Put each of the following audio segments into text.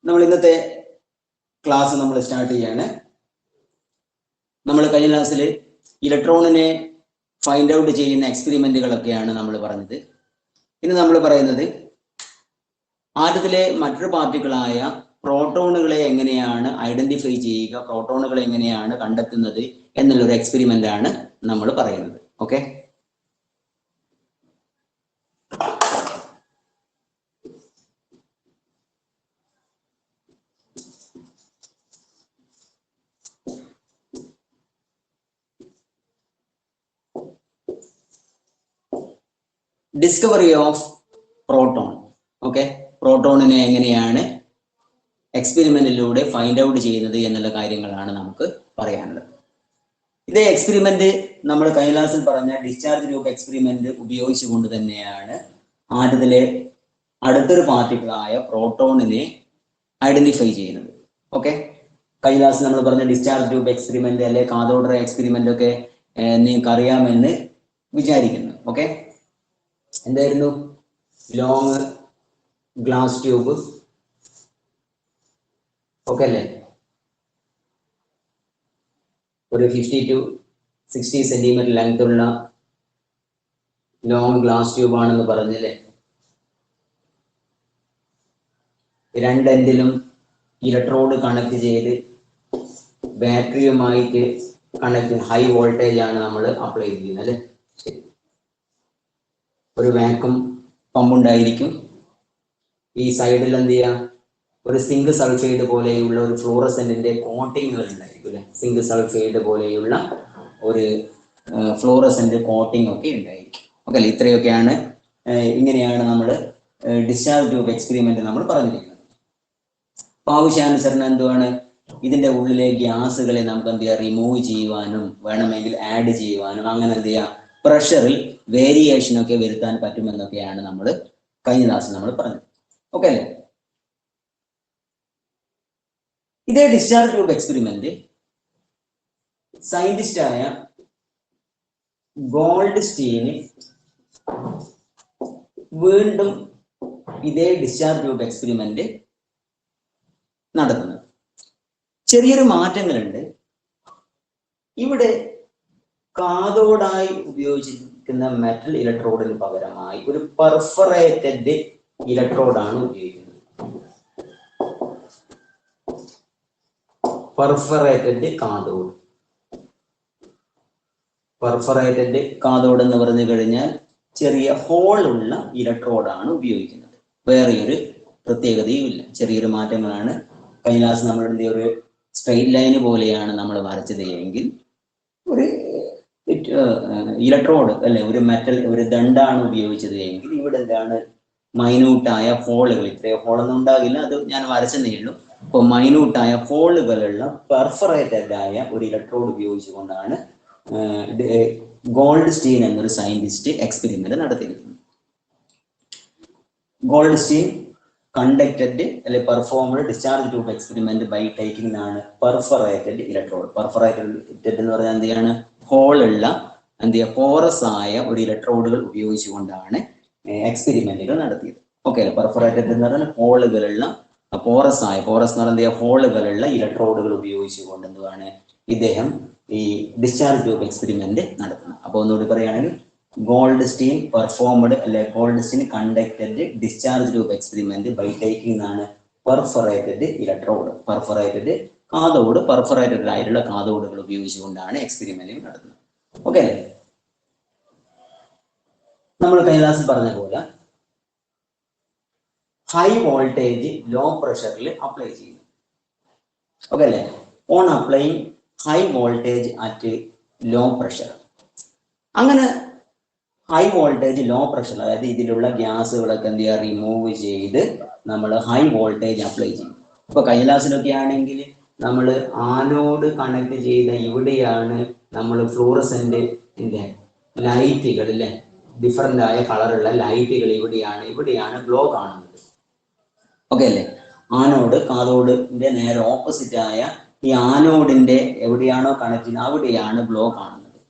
നമ്മൾ ഇന്നത്തെ ക്ലാസ് നമ്മൾ സ്റ്റാർട്ട് ചെയ്യാണ്. നമ്മൾ കഴിഞ്ഞ ക്ലാസ്സിൽ ഇലക്ട്രോണിനെ ഫൈൻഡ് ഔട്ട് ചെയ്യുന്ന എക്സ്പെരിമെന്റുകളൊക്കെയാണ് നമ്മൾ പറഞ്ഞത്. ഇന്ന് നമ്മൾ പറയുന്നത് ആറ്റത്തിലെ മറ്റൊരു പാർട്ടിക്കിളായ പ്രോട്ടോണുകളെ എങ്ങനെയാണ് ഐഡന്റിഫൈ ചെയ്യുക, പ്രോട്ടോണുകളെ എങ്ങനെയാണ് കണ്ടെത്തുന്നത് എന്നുള്ളൊരു എക്സ്പെരിമെന്റ് ആണ് നമ്മൾ പറയുന്നത്. Okay, discovery of proton. Okay, പ്രോട്ടോണിനെ എങ്ങനെയാണ് എക്സ്പെരിമെന്റിലൂടെ ഫൈൻഡ് ഔട്ട് ചെയ്യുന്നത് എന്നുള്ള കാര്യങ്ങളാണ് നമുക്ക് പറയാനുള്ളത്. ഇതേ എക്സ്പെരിമെന്റ് നമ്മൾ കഴിഞ്ഞ ക്ലാസ്സിൽ പറഞ്ഞ ഡിസ്ചാർജ് ട്യൂബ് എക്സ്പെരിമെന്റ് ഉപയോഗിച്ചുകൊണ്ട് തന്നെയാണ് ആറ്റത്തിലെ അടുത്തൊരു പാർട്ടിക്കിളായ പ്രോട്ടോണിനെ ഐഡന്റിഫൈ ചെയ്യുന്നത്. ഓക്കെ, കഴിഞ്ഞ ക്ലാസ്സിൽ നമ്മൾ പറഞ്ഞ ഡിസ്ചാർജ് ട്യൂബ് എക്സ്പെരിമെന്റ് അല്ലെ കാഥോഡ് റേ എക്സ്പെരിമെന്റ് ഒക്കെ നിങ്ങൾക്ക് അറിയാമെന്ന് വിചാരിക്കുന്നു. ഓക്കെ, എന്തായിരുന്നു? ലോങ് ഗ്ലാസ് ട്യൂബ്, ഓക്കെ അല്ലേ, ഒരു 50 to 60 സെന്റിമീറ്റർ ലെങ്ത് ഉള്ള ലോങ് ഗ്ലാസ് ട്യൂബ് ആണെന്ന് പറഞ്ഞല്ലേ. രണ്ട് എൻഡിലും ഇലക്ട്രോഡ് കണക്ട് ചെയ്ത് ബാറ്ററിയുമായിട്ട് കണക്ട്, ഹൈ വോൾട്ടേജ് ആണ് നമ്മൾ അപ്ലൈ ചെയ്യുന്നത് അല്ലേ. ശരി, ഒരു വാക്വം പമ്പ് ഉണ്ടായിരിക്കും. ഈ സൈഡിൽ എന്ത് ചെയ്യാം, ഒരു സിങ്ക് സൾഫൈഡ് പോലെയുള്ള ഒരു ഫ്ലോറസെന്റിന്റെ കോട്ടിങ്ങുകൾ ഉണ്ടായിരിക്കും അല്ലെ. സിങ്ക് സൾഫൈഡ് പോലെയുള്ള ഒരു ഫ്ലോറസെന്റ് കോട്ടിംഗ് ഒക്കെ ഉണ്ടായിരിക്കും. ഓക്കെ അല്ലെ, ഇത്രയൊക്കെയാണ് ഇങ്ങനെയാണ് നമ്മൾ ഡിസ്ചാർജ് ട്യൂബ് എക്സ്പെരിമെന്റ് നമ്മൾ പറഞ്ഞിരിക്കുന്നത്. ആവശ്യാനുസരണം എന്തുവാണ്, ഇതിന്റെ ഉള്ളിലെ ഗ്യാസുകളെ നമുക്ക് എന്ത് ചെയ്യാം, റിമൂവ് ചെയ്യുവാനും വേണമെങ്കിൽ ആഡ് ചെയ്യുവാനും അങ്ങനെ എന്ത് ചെയ്യാം, പ്രഷറിൽ വേരിയേഷൻ ഒക്കെ വരുത്താൻ പറ്റുമെന്നൊക്കെയാണ് നമ്മൾ കഴിഞ്ഞ ക്ലാസ്സിൽ നമ്മൾ പറഞ്ഞത്. ഓക്കെ അല്ലേ. ഇതേ ഡിസ്ചാർജ് ട്യൂബ് എക്സ്പെരിമെന്റ് സയന്റിസ്റ്റായ ഗോൾഡ്സ്റ്റീന് വീണ്ടും ഇതേ ഡിസ്ചാർജ് ട്യൂബ് എക്സ്പെരിമെന്റ് നടത്തുന്നത്. ചെറിയൊരു മാറ്റങ്ങളുണ്ട്. ഇവിടെ കാഥോഡായി ഉപയോഗിച്ചിരിക്കുന്ന മെറ്റൽ ഇലക്ട്രോഡിന് പകരമായി ഒരു പെർഫറേറ്റഡ് ഇലക്ട്രോഡാണ് ഉപയോഗിക്കുന്നത്. Perforated cathode. പെർഫറേറ്റഡ് കാഥോഡ് എന്ന് പറഞ്ഞു കഴിഞ്ഞാൽ ചെറിയ ഹോൾ ഉള്ള ഇലക്ട്രോഡാണ് ഉപയോഗിക്കുന്നത്. വേറെയൊരു പ്രത്യേകതയും ഇല്ല, ചെറിയൊരു മാറ്റങ്ങളാണ്. കഴിഞ്ഞ ക്ലാസ് നമ്മളുടെ ഒരു സ്ട്രെയിറ്റ് ലൈന് പോലെയാണ് നമ്മൾ വരച്ചത് എങ്കിൽ ഒരു ഇലക്ട്രോഡ് അല്ലെ, ഒരു മെറ്റൽ ഒരു ദണ്ഡാണ് ഉപയോഗിച്ചത് എങ്കിൽ ഇവിടെ എന്താണ്, മൈന്യൂട്ടായ ഹോളുകൾ, ഇത്രയോ ഹോളൊന്നും ഉണ്ടാകില്ല, അത് ഞാൻ വരച്ചതേ ഉള്ളൂ. അപ്പോൾ മൈന്യൂട്ടായ ഹോളുകളുള്ള പെർഫറേറ്റഡ് ആയ ഒരു ഇലക്ട്രോഡ് ഉപയോഗിച്ചുകൊണ്ടാണ് ഗോൾഡ്സ്റ്റീൻ എന്നൊരു സയന്റിസ്റ്റ് എക്സ്പെരിമെന്റ് നടത്തിയിരിക്കുന്നത്. ഗോൾഡ്സ്റ്റീൻ കണ്ടക്റ്റഡ് അല്ലെ performed discharge tube experiment by taking ആണ് പെർഫറേറ്റഡ് ഇലക്ട്രോഡ്. പെർഫറേറ്റഡ് എന്ന് പറഞ്ഞാൽ എന്ത് ചെയ്യാണ്, ഹോളുള്ള എന്ത് ചെയ്യുക, പോറസ് ആയ ഒരു ഇലക്ട്രോഡുകൾ ഉപയോഗിച്ചുകൊണ്ടാണ് എക്സ്പെരിമെന്റുകൾ നടത്തിയത്. ഓക്കെ അല്ലെ. പെർഫറേറ്റഡ് എന്ന് പറഞ്ഞാൽ ഹോളുകളുള്ള, പോറസ് ആയ, പോറസ് എന്ന് പറഞ്ഞാൽ ഹോളുകളുള്ള ഇലക്ട്രോഡുകൾ ഉപയോഗിച്ചുകൊണ്ട് എന്തുവാണ് ഇദ്ദേഹം ഈ ഡിസ്ചാർജ് ട്യൂബ് എക്സ്പെരിമെന്റ് നടത്തുന്നത്. അപ്പോൾ ഒന്നുകൂടി പറയുകയാണെങ്കിൽ ഗോൾഡ്സ്റ്റീൻ പെർഫോംഡ് അല്ലെ Goldstein conducted discharge tube experiment by taking ആണ് perforated electrode. Perforated cathode, perforated ആയിട്ടുള്ള കാഥോഡുകൾ ഉപയോഗിച്ചുകൊണ്ടാണ് എക്സ്പെരിമെന്റ് നടത്തുന്നത്. ഓക്കെ അല്ലേ. നമ്മൾ കഴിഞ്ഞ ക്ലാസ്സിൽ പറഞ്ഞ പോലെ ഹൈ വോൾട്ടേജ് ലോ പ്രഷറിൽ അപ്ലൈ ചെയ്യുന്നു. ഓക്കെ അല്ലേ. On applying high voltage at low pressure. അങ്ങനെ ഹൈ വോൾട്ടേജ് ലോ പ്രഷർ, അതായത് ഇതിലുള്ള ഗ്യാസുകളൊക്കെ എന്ത് ചെയ്യുക, റിമൂവ് ചെയ്ത് നമ്മൾ ഹൈ വോൾട്ടേജ് അപ്ലൈ ചെയ്യും. ഇപ്പൊ കഴിഞ്ഞ ക്ലാസ്സിലൊക്കെ ആണെങ്കിൽ നമ്മൾ ആനോഡ് കണക്ട് ചെയ്ത ഇവിടെയാണ് നമ്മൾ ഫ്ലൂറസെന്റിന്റെ ലൈറ്റുകൾ അല്ലെ, ഡിഫറൻ്റ് ആയ കളറുള്ള ലൈറ്റുകൾ ഇവിടെയാണ് ഗ്ലോ കാണുന്നത്. ഓക്കെ അല്ലേ. ആനോഡ് കാഥോഡിന്റെ നേരെ ഓപ്പോസിറ്റ് ആയ ഈ ആനോഡിന്റെ എവിടെയാണോ കണക്ട് ചെയ്യുന്നത് അവിടെയാണ് ഗ്ലോ കാണുന്നത്.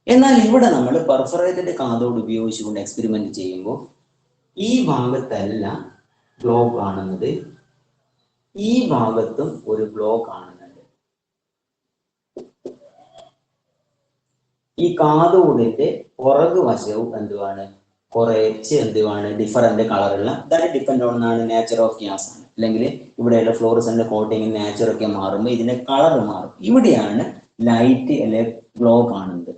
എന്നാൽ ഇവിടെ നമ്മൾ പെർഫറേറ്റഡ് കാഥോഡ് ഉപയോഗിച്ചുകൊണ്ട് എക്സ്പെരിമെന്റ് ചെയ്യുമ്പോൾ ഈ ഭാഗത്തല്ല ഗ്ലോ കാണുന്നത്, ഈ ഭാഗത്തും ഒരു ഗ്ലോ കാണുന്നുണ്ട്. ഈ കാതോടിന്റെ പുറകു വശവും എന്തുവാണ്, കുറച്ച് എന്തുവാണ് ഡിഫറന്റ് കളറുള്ള, ദാറ്റ് ഡിപ്പെൻഡ് ഓൺ ആണ് നേച്ചർ ഓഫ് ഗ്യാസ് ആണ്. അല്ലെങ്കിൽ ഇവിടെയുള്ള ഫ്ലോറസന്റ് കോട്ടിങ് നേച്ചർ ഒക്കെ മാറുമ്പോൾ ഇതിന്റെ കളർ മാറും. ഇവിടെയാണ് ലൈറ്റ് അല്ലെ ഗ്ലോ കാണുന്നത്.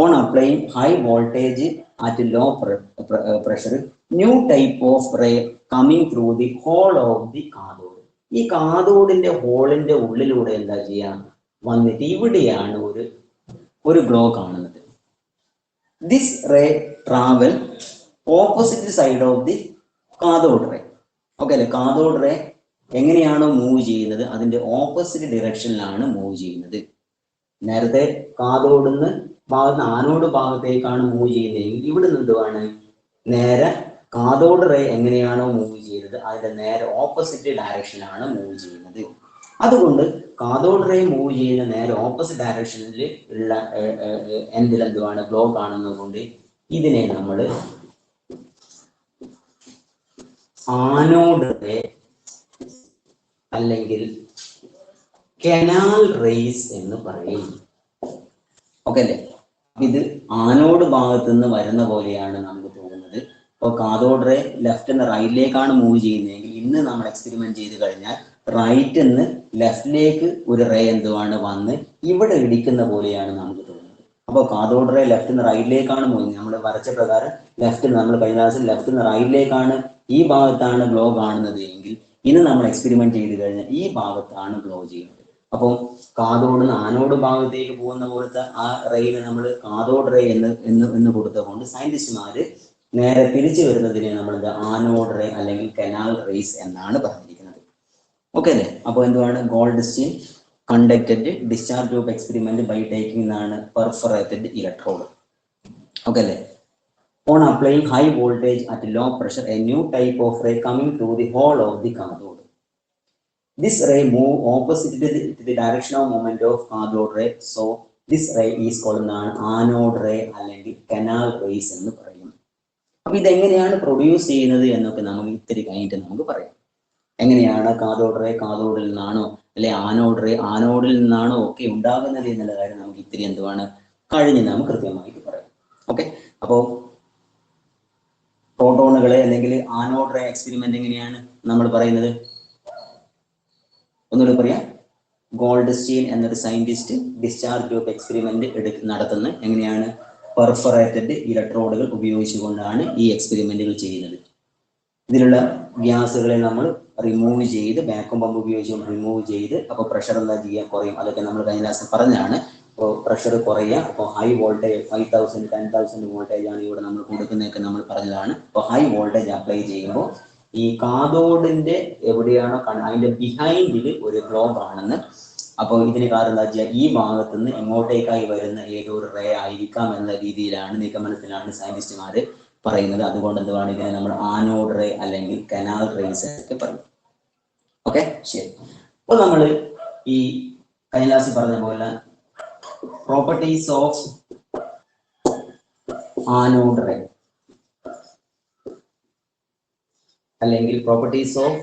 On applying high voltage at low pressure new type of ray coming through the hole of the cathode. ഈ കാതോഡിന്റെ ഹോളിന്റെ ഉള്ളിലൂടെ എന്താ ചെയ്യാം, വന്നിട്ട് ഇവിടെയാണ് ഒരു ഗ്ലോ കാണുന്നത്. This ray travel opposite side of the cathode ray. Okay അല്ലെ, കാതോഡ് റേ എങ്ങനെയാണോ മൂവ് ചെയ്യുന്നത് അതിന്റെ ഓപ്പോസിറ്റ് ഡിറക്ഷനിലാണ് മൂവ് ചെയ്യുന്നത്. നേരത്തെ കാതോടുന്ന് ഭാഗത്ത് ആനോട് ഭാഗത്തേക്കാണ് മൂവ് ചെയ്യുന്നതെങ്കിൽ ഇവിടെ നിന്ന് എന്തുവാണ്, നേരെ കാതോഡ് റേ എങ്ങനെയാണോ മൂവ് ചെയ്യുന്നത് അതിന്റെ നേരെ ഓപ്പോസിറ്റ് ഡയറക്ഷനിലാണ് മൂവ് ചെയ്യുന്നത്. അതുകൊണ്ട് കാതോഡ് റേ മൂവ് ചെയ്യുന്ന നേരെ ഓപ്പോസിറ്റ് ഡയറക്ഷനിൽ ഉള്ള എന്തിൽ എന്തുവാണ് ഗ്ലോ കാണുന്നത് കൊണ്ട് ഇതിനെ നമ്മൾ ആനോഡ് റേ അല്ലെങ്കിൽ കനാൽ റേസ് എന്ന് പറയും. ഓക്കെ അല്ലേ, ഇത് ആനോഡ് ഭാഗത്ത് നിന്ന് വരുന്ന പോലെയാണ് നമുക്ക് തോന്നുന്നത്. ഇപ്പോൾ കാതോഡ് റേ ലെഫ്റ്റ് നിന്ന് റൈറ്റിലേക്കാണ് മൂവ് ചെയ്യുന്നതെങ്കിൽ ഇന്ന് നമ്മൾ എക്സ്പെരിമെന്റ് ചെയ്ത് കഴിഞ്ഞാൽ റൈറ്റ് നിന്ന് ലെഫ്റ്റിലേക്ക് ഒരു റേ എന്തുവാണ് വന്ന് ഇവിടെ ഇടിക്കുന്ന പോലെയാണ് നമുക്ക് തോന്നുന്നത്. അപ്പോൾ കാതോഡ് റേ ലെഫ്റ്റ് നിന്ന് റൈറ്റിലേക്കാണ് മൂവ് ചെയ്യുന്നത്. നമ്മൾ വരച്ച പ്രകാരം ലെഫ്റ്റ് നമ്മൾ കഴിഞ്ഞ ക്ലാസ്സിൽ ലെഫ്റ്റ് നിന്ന് റൈറ്റിലേക്കാണ് ഈ ഭാഗത്താണ് ഗ്ലോ കാണുന്നത് എങ്കിൽ ഇന്ന് നമ്മൾ എക്സ്പെരിമെന്റ് ചെയ്ത് കഴിഞ്ഞാൽ ഈ ഭാഗത്താണ് ഗ്ലോ ചെയ്യുന്നത്. അപ്പം കാതോട് ആനോട് ഭാഗത്തേക്ക് പോകുന്ന പോലത്തെ ആ റേയിന് നമ്മൾ കാതോഡ് റേ എന്ന് കൊടുത്തുകൊണ്ട് സയന്റിസ്റ്റുമാര് നേരെ തിരിച്ചു വരുന്നതിനെ നമ്മൾ ആനോഡ് റേ അല്ലെങ്കിൽ കനാൽ റേസ് എന്നാണ് പറഞ്ഞിരിക്കുന്നത്. ഓക്കെ അല്ലേ, അപ്പോൾ എന്തുവാണ് Goldstein conducted discharge tube experiment by taking എന്നാണ് പെർഫറേറ്റഡ് ഇലക്ട്രോഡ്. ഓക്കെ അല്ലേ, on applying high voltage at low pressure a new type of ray coming through the hole of the cathode. This ray move opposite to the direction of movement of cathode ray, so this ray is called anode ray അല്ലെങ്കിൽ canal rays എന്ന് പറയും. അപ്പൊ ഇതെങ്ങനെയാണ് produce ചെയ്യുന്നത് എന്നൊക്കെ നമുക്ക് ഇത്തിരി കഴിഞ്ഞിട്ട് നമുക്ക് പറയാം. എങ്ങനെയാണ് കാതോഡ് റേ കാതോഡിൽ നിന്നാണോ അല്ലെ ആനോഡ് റേ ആനോഡിൽ നിന്നാണോ ഒക്കെ ഉണ്ടാകുന്നത് എന്നുള്ള കാര്യം നമുക്ക് ഇത്തിരി എന്തുവാണ് കഴിഞ്ഞ് നമുക്ക് കൃത്യമായിട്ട് പറയാം. ഓക്കെ, അപ്പോൾ പ്രോട്ടോണുകളെ അല്ലെങ്കിൽ ആനോഡ് റേ എക്സ്പെരിമെന്റ് എങ്ങനെയാണ് നമ്മൾ പറയുന്നത് ഒന്നുകൂടി പറയാം. ഗോൾഡ്സ്റ്റീൻ എന്നൊരു സയന്റിസ്റ്റ് ഡിസ്ചാർജ് ട്യൂബ് എക്സ്പെരിമെന്റ് നടത്തുന്നത് എങ്ങനെയാണ്, പെർഫറേറ്റഡ് ഇലക്ട്രോഡുകൾ ഉപയോഗിച്ചുകൊണ്ടാണ് ഈ എക്സ്പെരിമെന്റുകൾ ചെയ്യുന്നത്. ഇതിലുള്ള ഗ്യാസുകളെ നമ്മൾ റിമൂവ് ചെയ്ത് വാക്വം പമ്പ് ഉപയോഗിച്ച് റിമൂവ് ചെയ്ത് അപ്പോൾ പ്രഷർ എന്താ ചെയ്യാൻ കുറയും. അതൊക്കെ നമ്മൾ കഴിഞ്ഞ ക്ലാസ്സിൽ പറഞ്ഞാണ്. അപ്പോൾ പ്രഷർ കുറയുക. അപ്പോൾ ഹൈ വോൾട്ടേജ് 5000 10,000 വോൾട്ടേജ് ആണ് ഇവിടെ നമ്മൾ കൊടുക്കുന്നതൊക്കെ നമ്മൾ പറഞ്ഞതാണ്. അപ്പോൾ ഹൈ വോൾട്ടേജ് അപ്ലൈ ചെയ്യുമ്പോൾ ഈ കാതോഡിന്റെ എവിടെയാണോ അതിന്റെ ബിഹൈൻഡിൽ ഒരു ഗ്ലോ കാണുന്നത്. അപ്പോൾ ഇതിന് കാരണം എന്താ വെച്ചാൽ ഈ ഭാഗത്ത് നിന്ന് എങ്ങോട്ടേക്കായി വരുന്ന ഏതൊരു റേ ആയിരിക്കാം എന്ന രീതിയിലാണ് നിഗമനത്തിലാണ് സയന്റിസ്റ്റുമാർ പറയുന്നത്. അതുകൊണ്ട് എന്താണ് ഇതിനെ നമ്മൾ ആനോഡ് റേ അല്ലെങ്കിൽ കനാൽ റേസ് ഒക്കെ പറയും. ഓക്കെ, ശരി. അപ്പോൾ നമ്മൾ ഈ കഴിഞ്ഞ ക്ലാസ്സിൽ പറഞ്ഞ പോലെ പ്രോപ്പർട്ടീസ് ഓഫ് ആനോഡ് റേ അല്ലെങ്കിൽ പ്രോപ്പർട്ടീസ് ഓഫ്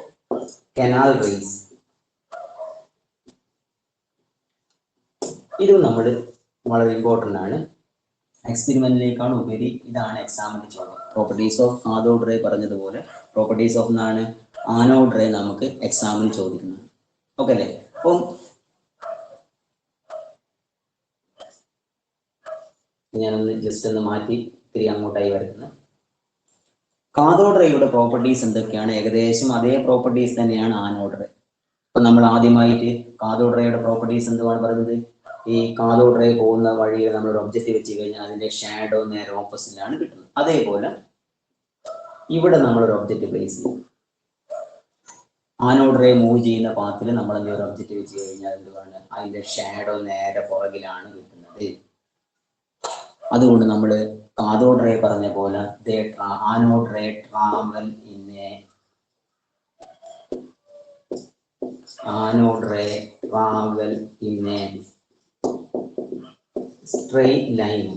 കനാൽ റേസ് ഇത് നമ്മൾ വളരെ ഇമ്പോർട്ടൻ്റ് ആണ്. എക്സ്പെരിമെന്റിലേക്കാണ് ഉപരി ഇതാണ് എക്സാമിന് ചോദ്യം. പ്രോപ്പർട്ടീസ് ഓഫ് കാതോഡ് റേ പറഞ്ഞതുപോലെ പ്രോപ്പർട്ടീസ് ഓഫ് എന്നാണ് ആനോഡ് റേ നമുക്ക് എക്സാമിന് ചോദിക്കുന്നത്. ഓക്കെ അല്ലേ, അപ്പം ഞാനൊന്ന് ജസ്റ്റ് ഒന്ന് മാറ്റി ഇത്തിരി അങ്ങോട്ടായി വരുന്നത്. കാതോഡ് റേയുടെ പ്രോപ്പർട്ടീസ് എന്തൊക്കെയാണ്, ഏകദേശം അതേ പ്രോപ്പർട്ടീസ് തന്നെയാണ് ആനോഡ് റേ. അപ്പൊ നമ്മൾ ആദ്യമായിട്ട് കാതോഡ് റേയുടെ പ്രോപ്പർട്ടീസ് എന്തുവാണ് പറയുന്നത്, ഈ കാതോഡ് റേ പോകുന്ന വഴിയിൽ നമ്മൾ ഒരു ഒബ്ജക്റ്റ് വെച്ച് കഴിഞ്ഞാൽ അതിന്റെ ഷാഡോ നേരെ ഓപ്പോസിറ്റിലാണ് കിട്ടുന്നത്. അതേപോലെ ഇവിടെ നമ്മളൊരു ഒബ്ജക്റ്റ് പ്ലേസ് ചെയ്യും. ആനോഡ് റേ മൂവ് ചെയ്യുന്ന പാത്തിൽ നമ്മൾ എന്തൊരു ഒബ്ജക്റ്റ് വെച്ച് കഴിഞ്ഞാൽ എന്തുവാണ് അതിന്റെ ഷാഡോ നേരെ പുറകിലാണ് കിട്ടുന്നത്. അതുകൊണ്ട് നമ്മൾ കാതോഡ് റേ പറഞ്ഞ പോലെ anode ray travel in a anode ray travel in a straight line.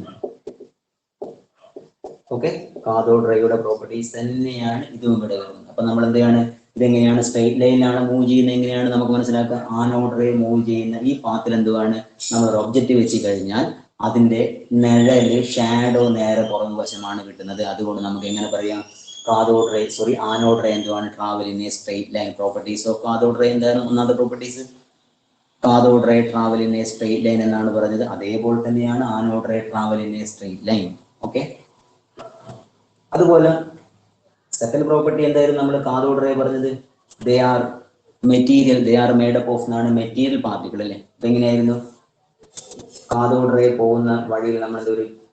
Okay, cathode റേയുടെ പ്രോപ്പർട്ടീസ് തന്നെയാണ് ഇതും ഇവിടെ വരുന്നത്. അപ്പൊ നമ്മൾ എന്താണ് ഇതെങ്ങനെയാണ് സ്ട്രെയിറ്റ് ലൈനിലാണ് മൂവ് ചെയ്യുന്നത് എങ്ങനെയാണ് നമുക്ക് മനസ്സിലാക്കുക. ആനോഡ് റേ മൂവ് ചെയ്യുന്ന ഈ പാത്തിൽ എന്തുവാണ് നമ്മൾ ഒരു ഒബ്ജക്റ്റ് വെച്ച് കഴിഞ്ഞാൽ അതിന്റെ നിഴല് ഷാഡോ നേരെ പുറം വശമാണ് കിട്ടുന്നത്. അതുകൊണ്ട് നമുക്ക് എങ്ങനെ പറയാം കാഥോഡ് റേ ആനോഡ് റേ എന്തുവാണ് travel in a straight line. Properties of cathode ray എന്താണ് ഒന്നാമത്തെ properties cathode ray travel in a straight line എന്നാണ് പറഞ്ഞത്. അതേപോലെ തന്നെയാണ് anode ray travel in a straight line. Okay, അതുപോലെ സെക്കൻഡ് പ്രോപ്പർട്ടി എന്തായിരുന്നു നമ്മൾ കാഥോഡ് റേ പറഞ്ഞത് they are made up of എന്നാണ് മെറ്റീരിയൽ പാർട്ടിക്കിൾ അല്ലേ. അപ്പൊ എങ്ങനെയായിരുന്നു കാഥോഡ് റേ പോകുന്ന വഴിയിൽ നമ്മൾ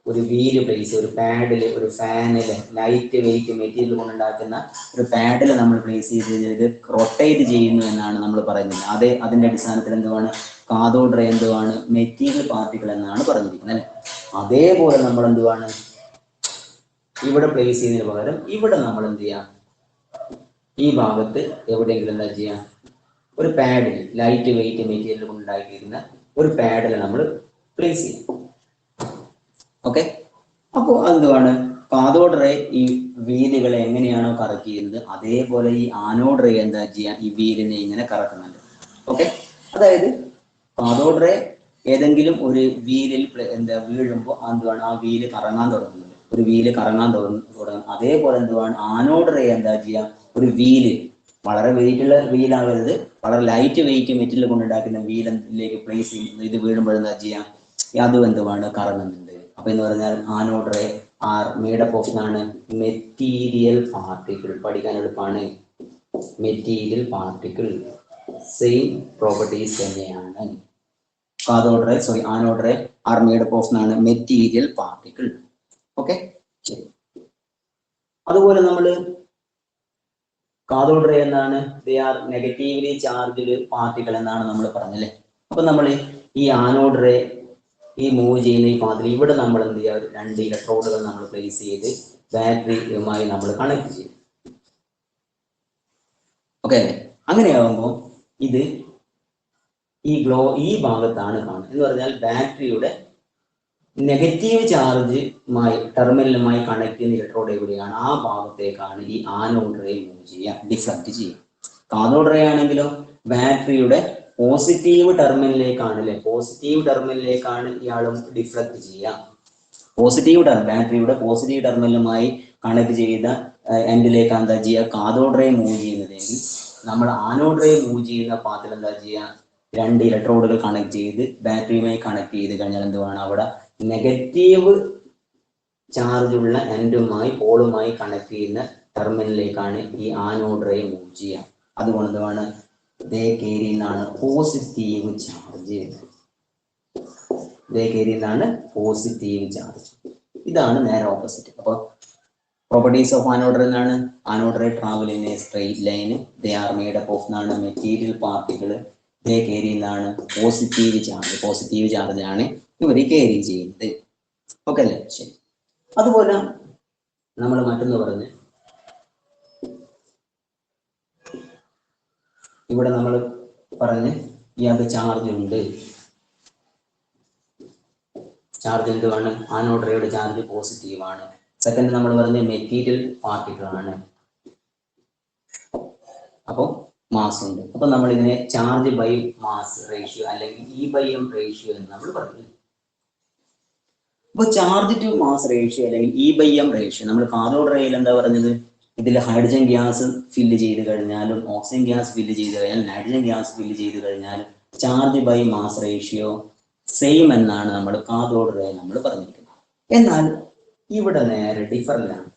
ഒരു വീല് പ്ലേസ് ഒരു പാഡില് ഒരു ഫാനില് ലൈറ്റ് വെയിറ്റ് മെറ്റീരിയൽ കൊണ്ടുണ്ടാക്കുന്ന ഒരു പാഡിൽ നമ്മൾ പ്ലേസ് ചെയ്ത് ഇത് റൊട്ടേറ്റ് ചെയ്യുന്നു എന്നാണ് നമ്മൾ പറയുന്നത്. അതിന്റെ അടിസ്ഥാനത്തിൽ എന്തുവാണ് കാഥോഡ് റേ എന്തുവാണ് മെറ്റീരിയൽ പാർട്ടിക്കിൾ എന്നാണ് പറഞ്ഞിരിക്കുന്നത് അല്ലെ. അതേപോലെ നമ്മൾ എന്തുവാണ് ഇവിടെ പ്ലേസ് ചെയ്യുന്നതിന് പകരം ഇവിടെ നമ്മൾ എന്ത് ചെയ്യാം ഈ ഭാഗത്ത് എവിടെയെങ്കിലും എന്താ ചെയ്യാം ഒരു പാഡിൽ ലൈറ്റ് വെയിറ്റ് മെറ്റീരിയൽ കൊണ്ടുണ്ടാക്കിയിരുന്ന ഒരു പാഡിൽ നമ്മൾ പ്ലേസ് ചെയ്യും. ഓക്കെ, അപ്പോൾ എന്തുവാണ് കാഥോഡ് റേ ഈ വീലുകളെ എങ്ങനെയാണോ കറക്റ്റ് ചെയ്യുന്നത് അതേപോലെ ഈ ആനോഡ് റേ എന്താ ചെയ്യാം ഈ വീലിനെ ഇങ്ങനെ കറക്കുന്നുണ്ട്. ഓക്കെ, അതായത് കാഥോഡ് റേ ഏതെങ്കിലും ഒരു വീലിൽ വീഴുമ്പോൾ എന്തുവാണ് ആ വീല് കറങ്ങാൻ തുടങ്ങുന്നത്. ഒരു വീല് കറങ്ങാൻ തുടങ്ങും. അതേപോലെ എന്തുവാണ് ആനോഡ് റേ എന്താ ചെയ്യാം ഒരു വീല് വളരെ വെയിറ്റ് ഉള്ള വീലാകരുത്, വളരെ ലൈറ്റ് വെയിറ്റ് മെറ്റീരിയൽ കൊണ്ടുണ്ടാക്കുന്ന വീലിലേക്ക് പ്ലേസ് ചെയ്യുന്നത്. ഇത് വീഴുമ്പോൾ എന്താ ചെയ്യാം അതും എന്തുവാണ് കറങ്ങുന്നുണ്ട്. അപ്പൊ എന്ന് പറഞ്ഞാൽ anode ray are made up of ആണ് മെറ്റീരിയൽ പാർട്ടിക്കിൾ. പഠിക്കാൻ എളുപ്പമാണ്. മെറ്റീരിയൽ പാർട്ടിക്കിൾ സെയിം പ്രോപ്പർട്ടീസ് തന്നെയാണ്. Cathode ray anode ray are made up of ആണ് മെറ്റീരിയൽ പാർട്ടിക്കിൾ. ഓക്കെ, ശരി. അതുപോലെ നമ്മൾ കാഥോഡ് റേ എന്നാണ് they are negatively charged particle എന്നാണ് നമ്മൾ പറഞ്ഞല്ലേ. അപ്പൊ നമ്മൾ ഈ ആനോഡ് റേ ഈ മൂവ് ചെയ്യുന്ന ഈ പാത്തിൽ ഇവിടെ നമ്മൾ എന്ത് ചെയ്യുക 2 ഇലക്ട്രോഡുകൾ നമ്മൾ പ്ലേസ് ചെയ്ത് ബാറ്ററിയുമായി നമ്മൾ കണക്ട് ചെയ്യും. ഓക്കെ അല്ലേ. അങ്ങനെയാകുമ്പോൾ ഇത് ഈ ഭാഗത്താണ് കാണുന്നത് എന്ന് പറഞ്ഞാൽ ബാറ്ററിയുടെ നെഗറ്റീവ് ചാർജുമായി ടെർമിനലുമായി കണക്ട് ചെയ്യുന്ന ഇലക്ട്രോഡ് എവിടെയാണ് ആ ഭാഗത്തേക്കാണ് ഈ ആനോഡ് റേ മൂവ് ചെയ്യുക, ഡിഫ്ലക്ട് ചെയ്യുക. കാഥോഡ് റേ ആണെങ്കിലോ ബാറ്ററിയുടെ പോസിറ്റീവ് ടെർമിനലിലേക്കാണ് അല്ലെ, പോസിറ്റീവ് ടെർമിനലിലേക്കാണ് ഇയാളും ഡിഫ്ലക്ട് ചെയ്യുക. ബാറ്ററിയുടെ പോസിറ്റീവ് ടെർമിനലുമായി കണക്ട് ചെയ്ത എൻഡിലേക്ക് എന്താ ചെയ്യുക കാഥോഡ് റേ മൂവ് ചെയ്യുന്നതെങ്കിൽ നമ്മൾ ആനോഡ് റേ മൂവ് ചെയ്യുന്ന പാത്തിൽ എന്താ ചെയ്യുക 2 ഇലക്ട്രോഡുകൾ കണക്ട് ചെയ്ത് ബാറ്ററിയുമായി കണക്ട് ചെയ്ത് കഴിഞ്ഞാൽ എന്തുവാണ് അവിടെ നെഗറ്റീവ് ചാർജ് ഉള്ള പോളുമായി കണക്ട് ചെയ്യുന്ന ടെർമിനലിലേക്കാണ് ഈ ആനോഡ് റേ മൂവ് ചെയ്യുക. അതുകൊണ്ട് എന്തുവാണ് പോസിറ്റീവ് ചാർജ്. ഇതാണ് നേരെ ഓപ്പോസിറ്റ്. അപ്പോൾ പ്രോപ്പർട്ടീസ് ഓഫ് ആനോഡ് റേ എന്നാണ് anode ray travel in a straight line. They are made up of എന്നാണ് മെറ്റീരിയൽ പാർട്ടിക്കിൾ. ദേ കേരി എന്നാണ് പോസിറ്റീവ് ചാർജ് ആണ് ഇവർ കേരി ചെയ്യുന്നത്. ഓക്കെ അല്ലേ, ശരി. അതുപോലെ നമ്മൾ മറ്റൊന്ന് പറഞ്ഞ് ഇവിടെ നമ്മൾ പറഞ്ഞ് ഇയാൾക്ക് ചാർജ് ഉണ്ട്. ചാർജ് എന്തുവാണ് ആനോഡ് റേയുടെ ചാർജ് പോസിറ്റീവ് ആണ്. സെക്കൻഡ് നമ്മൾ പറഞ്ഞ മെറ്റീരിയൽ പാർട്ടിക്കിൾ ആണ്. അപ്പോൾ മാസ് ഉണ്ട്. അപ്പൊ നമ്മൾ ഇതിനെ ചാർജ് ബൈ മാസ് റേഷ്യോ അല്ലെങ്കിൽ E/M റേഷ്യോ എന്ന് നമ്മൾ പറഞ്ഞു. അപ്പൊ ചാർജ് ടു മാസ് റേഷ്യോ അല്ലെങ്കിൽ E/M റേഷ്യോ നമ്മൾ കാഥോഡ് റേയിൽ എന്താ പറഞ്ഞത് ഇതിൽ ഹൈഡ്രജൻ ഗ്യാസ് ഫില്ല് ചെയ്ത് കഴിഞ്ഞാലും ഓക്സിജൻ ഗ്യാസ് ഫില്ല് ചെയ്ത് കഴിഞ്ഞാലും നൈട്രജൻ ഗ്യാസ് ഫില്ല് ചെയ്ത് കഴിഞ്ഞാലും charge by mass ratio same എന്നാണ് നമ്മൾ കാഥോഡ് റേ നമ്മൾ പറഞ്ഞിരിക്കുന്നത്. എന്നാൽ ഇവിടെ നേരെ ഡിഫറൻ്റ് ആണ്.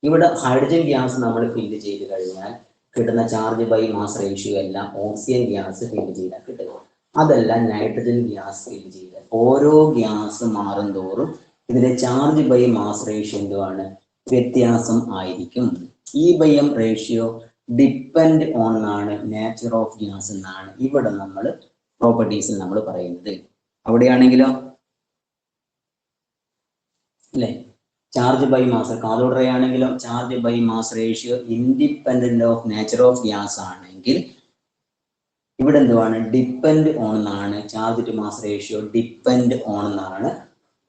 ഇവിടെ ഹൈഡ്രജൻ ഗ്യാസ് നമ്മൾ ഫില്ല് ചെയ്ത് കഴിഞ്ഞാൽ കിട്ടുന്ന ചാർജ് ബൈ മാസ് റേഷ്യോ എല്ലാം ഓക്സിജൻ ഗ്യാസ് ഫില്ല് ചെയ്താൽ കിട്ടുക, അതല്ല നൈട്രജൻ ഗ്യാസ് ഫില്ല് ചെയ്താൽ. ഓരോ ഗ്യാസ് മാറും തോറും ഇതിന്റെ ചാർജ് ബൈ മാസ് റേഷ്യോ എന്തുവാണ് വ്യത്യാസം ആയിരിക്കും. E/M റേഷ്യോ ഡിപ്പെൻഡ് ഓൺ ആണ് നേച്ചർ ഓഫ് ഗ്യാസ് എന്നാണ് ഇവിടെ നമ്മൾ പ്രോപ്പർട്ടീസിൽ നമ്മൾ പറയുന്നത്. അവിടെയാണെങ്കിലോ അല്ലെ charge by mass cathode ray ആണെങ്കിലോ charge by mass ratio independent of nature of gas ആണെങ്കിൽ ഇവിടെ എന്തുവാണ് ഡിപ്പെൻഡ് ഓൺ എന്നാണ്. Charge to mass ratio depend on എന്നാണ്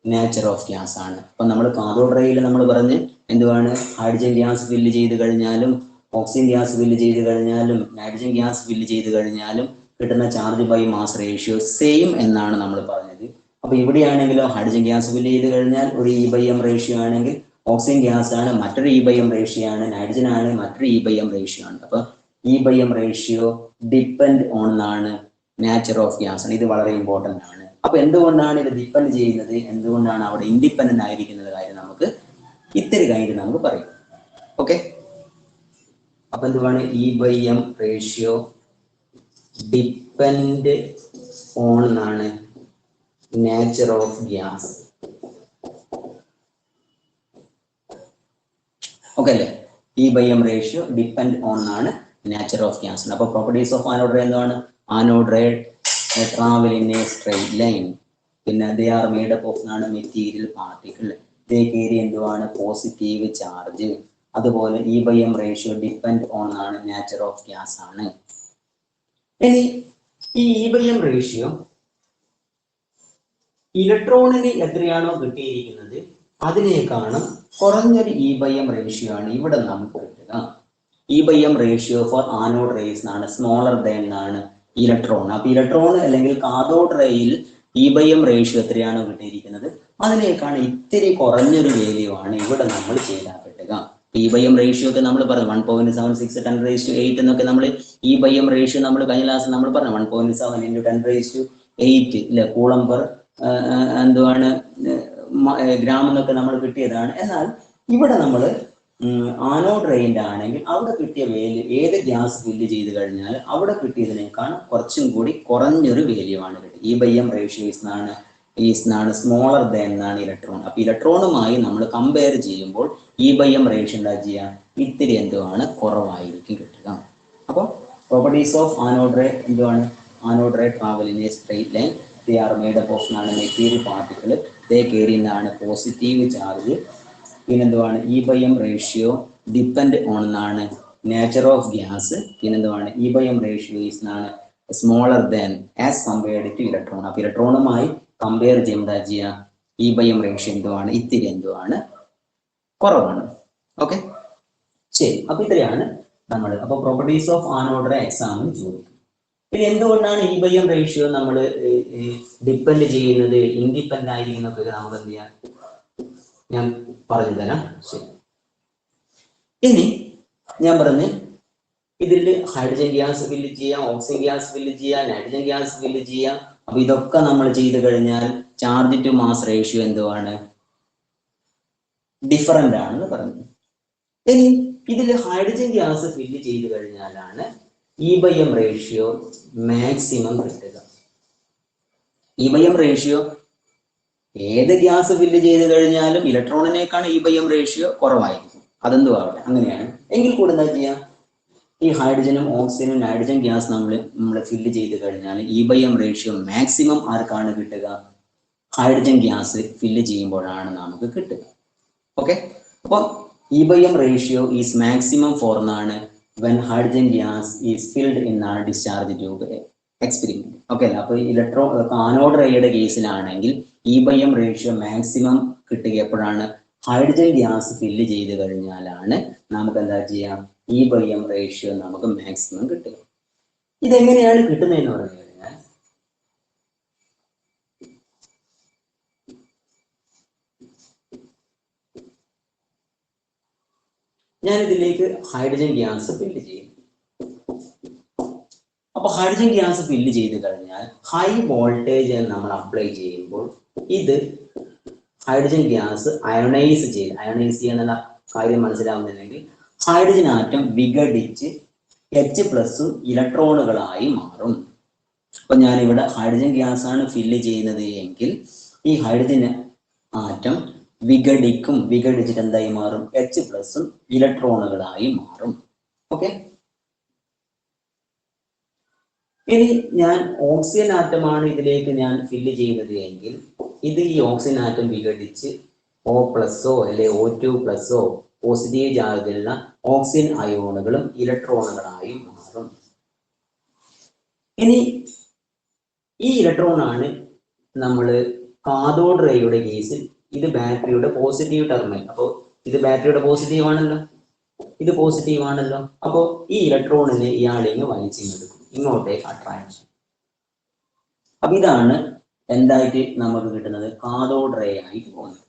നേച്ചർ ഓഫ് ഗ്യാസ് ആണ്. അപ്പൊ നമ്മൾ കാഥോഡ് റേയിൽ നമ്മൾ പറഞ്ഞ് എന്തുവാണ് ഹൈഡ്രജൻ ഗ്യാസ് ഫില്ല് ചെയ്ത് കഴിഞ്ഞാലും ഓക്സിജൻ ഗ്യാസ് ഫില്ല് ചെയ്ത് കഴിഞ്ഞാലും നൈട്രജൻ ഗ്യാസ് ഫില്ല് ചെയ്ത് കഴിഞ്ഞാലും കിട്ടുന്ന charge by mass ratio same എന്നാണ് നമ്മൾ പറഞ്ഞത്. അപ്പൊ ഇവിടെയാണെങ്കിലോ ഹൈഡ്രജൻ ഗ്യാസ് ഫില്ല് ചെയ്ത് കഴിഞ്ഞാൽ ഒരു E/M റേഷ്യോ ആണെങ്കിൽ ഓക്സിജൻ ഗ്യാസ് ആണ് മറ്റൊരു E/M റേഷ്യോ ആണ്, നൈട്രജൻ ആണ് മറ്റൊരു E/M റേഷ്യോ ആണ്. അപ്പൊ E/M റേഷ്യോ ഡിപ്പെൻഡ് ഓൺ ആണ് നാച്ചർ ഓഫ് ഗ്യാസ് ആണ്. ഇത് വളരെ ഇമ്പോർട്ടന്റ് ആണ്. അപ്പൊ എന്തുകൊണ്ടാണ് ഇത് ഡിപ്പെൻഡ് ചെയ്യുന്നത്, എന്തുകൊണ്ടാണ് അവിടെ ഇൻഡിപെൻഡന്റ് ആയിരിക്കുന്നത് കാര്യം നമുക്ക് ഇത്തിരി കഴിഞ്ഞിട്ട് നമുക്ക് പറയും. ഓക്കെ, അപ്പൊ എന്തുവാണ് E/M റേഷ്യോ ഡിപ്പെൻഡ് ഓൺ എന്നാണ് nature of gas. Okay അല്ലേ? E/M ratio depend on ആണ് nature of gas. അപ്പോൾ properties of anode ray എന്താണ്? Anode ray travel in a straight line. പിന്നെ they are made up of material particle. they carry എന്തുവാണ് positive charge. അതുപോലെ E/M ratio depend on ആണ് nature of gas ആണ്. ഇനി ഈ E/M ratio ഇലക്ട്രോണിന് എത്രയാണോ കിട്ടിയിരിക്കുന്നത് അതിനേക്കാളും കുറഞ്ഞൊരു E/M റേഷ്യോ ആണ് ഇവിടെ നമുക്ക് കിട്ടുക. E/M ratio for anode rays ആണ് സ്മോളർ ദാൻ ആണ് ഇലക്ട്രോൺ. അപ്പൊ ഇലക്ട്രോൺ അല്ലെങ്കിൽ കാഥോഡ് റേയിൽ E/M റേഷ്യോ എത്രയാണോ കിട്ടിയിരിക്കുന്നത് അതിനേക്കാൾ ഇത്തിരി കുറഞ്ഞൊരു വാല്യൂ ആണ് ഇവിടെ നമ്മൾ ചെയ്താൽ കിട്ടുക. E/M റേഷ്യോ ഒക്കെ നമ്മൾ പറഞ്ഞു 1.76 10⁸ എന്നൊക്കെ നമ്മൾ E/M റേഷ്യോ നമ്മൾ കഴിഞ്ഞ ക്ലാസ്സിൽ നമ്മൾ പറഞ്ഞു 1.7 × 10⁸ ഇല്ല കൂളം പെർ എന്തുവാണ് ഗ്രാം എന്നൊക്കെ നമ്മൾ കിട്ടിയതാണ്. എന്നാൽ ഇവിടെ നമ്മൾ ആനോഡ് റേയിൻ്റെ ആണെങ്കിൽ അവിടെ കിട്ടിയ വാല്യൂ ഏത് ഗ്യാസ് ഫില്ല് ചെയ്ത് കഴിഞ്ഞാൽ അവിടെ കിട്ടിയതിനേക്കാൾ കുറച്ചും കൂടി കുറഞ്ഞൊരു വാല്യൂ ആണ് കിട്ടുക. E/M റേഷ്യോ ഈസ്നാണ് സ്മോളർ ദാൻ എന്നാണ് ഇലക്ട്രോൺ. അപ്പൊ ഇലക്ട്രോണുമായി നമ്മൾ കമ്പയർ ചെയ്യുമ്പോൾ E/M റേഷ്യോ എന്താ ചെയ്യുക ഇത്തിരി എന്തുവാണ് കുറവായിരിക്കും കിട്ടുക. അപ്പോൾ പ്രോപ്പർട്ടീസ് ഓഫ് ആനോഡ് റേ എന്തുവാണ്? Anode ray travel in a straight line. they are made up of material particle. they carry positive charge. പിന്നെന്തുവാണ് E/M റേഷ്യോ ഡിപ്പെൻഡ് ഓൺ എന്നാണ് നേച്ചർ ഓഫ് ഗ്യാസ്. പിന്നെന്തുവാണ് E/M ratio is smaller than as compared to electron. അപ്പൊ ഇലക്ട്രോണുമായി compare ചെയ്യുമ്പോൾ എന്താ ചെയ്യുക E/M ratio എന്തുവാണ് ഇത്തിരി എന്തുവാണ് കുറവാണ്. ഓക്കെ ശരി, അപ്പൊ ഇത്രയാണ് നമ്മൾ അപ്പൊ പ്രോപ്പർട്ടീസ് ഓഫ് ആനോഡ് റേ എക്സാമിന് ചോദിക്കും. പിന്നെ എന്തുകൊണ്ടാണ് E/M റേഷ്യോ നമ്മൾ ഡിപ്പെൻഡ് ചെയ്യുന്നത് ഇൻഡിപെൻഡന്റ് ആയിരിക്കുന്നതൊക്കെ നമുക്ക് എന്ത് ചെയ്യാം ഞാൻ പറഞ്ഞു തരാം. ശരി, ഇനി ഞാൻ പറഞ്ഞ് ഇതിൽ ഹൈഡ്രജൻ ഗ്യാസ് ഫില്ല് ചെയ്യാം, ഓക്സിജൻ ഗ്യാസ് ഫില്ല് ചെയ്യാം, നൈട്രജൻ ഗ്യാസ് ഫില്ല് ചെയ്യാം. അപ്പൊ ഇതൊക്കെ നമ്മൾ ചെയ്ത് കഴിഞ്ഞാൽ ചാർജ് ടു മാസ് റേഷ്യോ എന്തുവാണ് ഡിഫറൻ്റ് ആണെന്ന് പറഞ്ഞു. ഇനി ഇതിൽ ഹൈഡ്രജൻ ഗ്യാസ് ഫില്ല് ചെയ്ത് കഴിഞ്ഞാലാണ് E/M റേഷ്യോ മാക്സിമം കിട്ടുക. E/M റേഷ്യോ ഏത് ഗ്യാസ് ഫില്ല് ചെയ്ത് കഴിഞ്ഞാലും ഇലക്ട്രോണിനേക്കാണ് E/M റേഷ്യോ കുറവായിരിക്കും. അതെന്തും ആവട്ടെ അങ്ങനെയാണ്. എങ്കിൽ കൂടെ എന്താ ചെയ്യാം ഈ ഹൈഡ്രജനും ഓക്സിജനും നൈട്രജൻ ഗ്യാസ് നമ്മൾ ഫില്ല് ചെയ്ത് കഴിഞ്ഞാൽ E/M റേഷ്യോ മാക്സിമം ആർക്കാണ് കിട്ടുക ഹൈഡ്രജൻ ഗ്യാസ് ഫില്ല് ചെയ്യുമ്പോഴാണ് നമുക്ക് കിട്ടുക. ഓക്കെ, അപ്പോൾ E/M ratio is maximum for എന്നാണ് when hydrogen gas is filled in a discharge tube experiment. Okay അല്ല, അപ്പൊ ആനോഡ് റേയുടെ കേസിലാണെങ്കിൽ E/M റേഷ്യോ മാക്സിമം കിട്ടുക എപ്പോഴാണ് ഹൈഡ്രജൻ ഗ്യാസ് ഫില്ല് ചെയ്ത് കഴിഞ്ഞാലാണ് നമുക്ക് എന്താ ചെയ്യാം E/M റേഷ്യോ നമുക്ക് മാക്സിമം കിട്ടുക. ഇതെങ്ങനെയാണ് കിട്ടുന്നതെന്ന് പറഞ്ഞു കഴിഞ്ഞാൽ ഞാൻ ഇതിലേക്ക് ഹൈഡ്രജൻ ഗ്യാസ് ഫില്ല് ചെയ്യും. അപ്പൊ ഹൈഡ്രജൻ ഗ്യാസ് ഫില്ല് ചെയ്ത് കഴിഞ്ഞാൽ ഹൈ വോൾട്ടേജ് നമ്മൾ അപ്ലൈ ചെയ്യുമ്പോൾ ഇത് ഹൈഡ്രജൻ ഗ്യാസ് അയണൈസ് ചെയ്യുന്ന കാര്യം മനസ്സിലാവുന്നില്ലെങ്കിൽ ഹൈഡ്രജൻ ആറ്റം വിഘടിച്ച് H+ ഇലക്ട്രോണുകളായി മാറും. അപ്പൊ ഞാനിവിടെ ഹൈഡ്രജൻ ഗ്യാസ് ആണ് ഫില്ല് ചെയ്യുന്നത് എങ്കിൽ ഈ ഹൈഡ്രജൻ ആറ്റം വിഘടിച്ചിട്ട് എന്തായി മാറും H+ ഇലക്ട്രോണുകളായി മാറും. ഓക്കെ, ഇനി ഞാൻ ഓക്സിജൻ ആറ്റമാണ് ഇതിലേക്ക് ഞാൻ ഫില്ല് ചെയ്യുന്നത് എങ്കിൽ ഇത് ഈ ഓക്സിജൻ ആറ്റം വിഘടിച്ച് O+ അല്ലെ O2+ പോസിറ്റീവ് ചാർജുള്ള ഓക്സിജൻ അയോണുകളും ഇലക്ട്രോണുകളായി മാറും. ഇനി ഈ ഇലക്ട്രോൺ ആണ് നമ്മൾ കാഥോഡ് റേയുടെ കേസിൽ ഇത് ബാറ്ററിയുടെ പോസിറ്റീവ് ടെർമിനൽ. അപ്പോൾ ഇത് ബാറ്ററിയുടെ പോസിറ്റീവ് ആണല്ലോ. ഇത് പോസിറ്റീവ് ആണല്ലോ. അപ്പോൾ ഈ ഇലക്ട്രോണിനെ ഇയാളിങ്ങ് വലിച്ചെടുക്കും, ഇങ്ങോട്ടേക്ക് അട്രാക്ഷൻ. അപ്പൊ ഇതാണ് എന്തായിട്ട് നമുക്ക് കിട്ടുന്നത്, കാഥോഡ് റേ ആയിട്ട് പോകുന്നത്.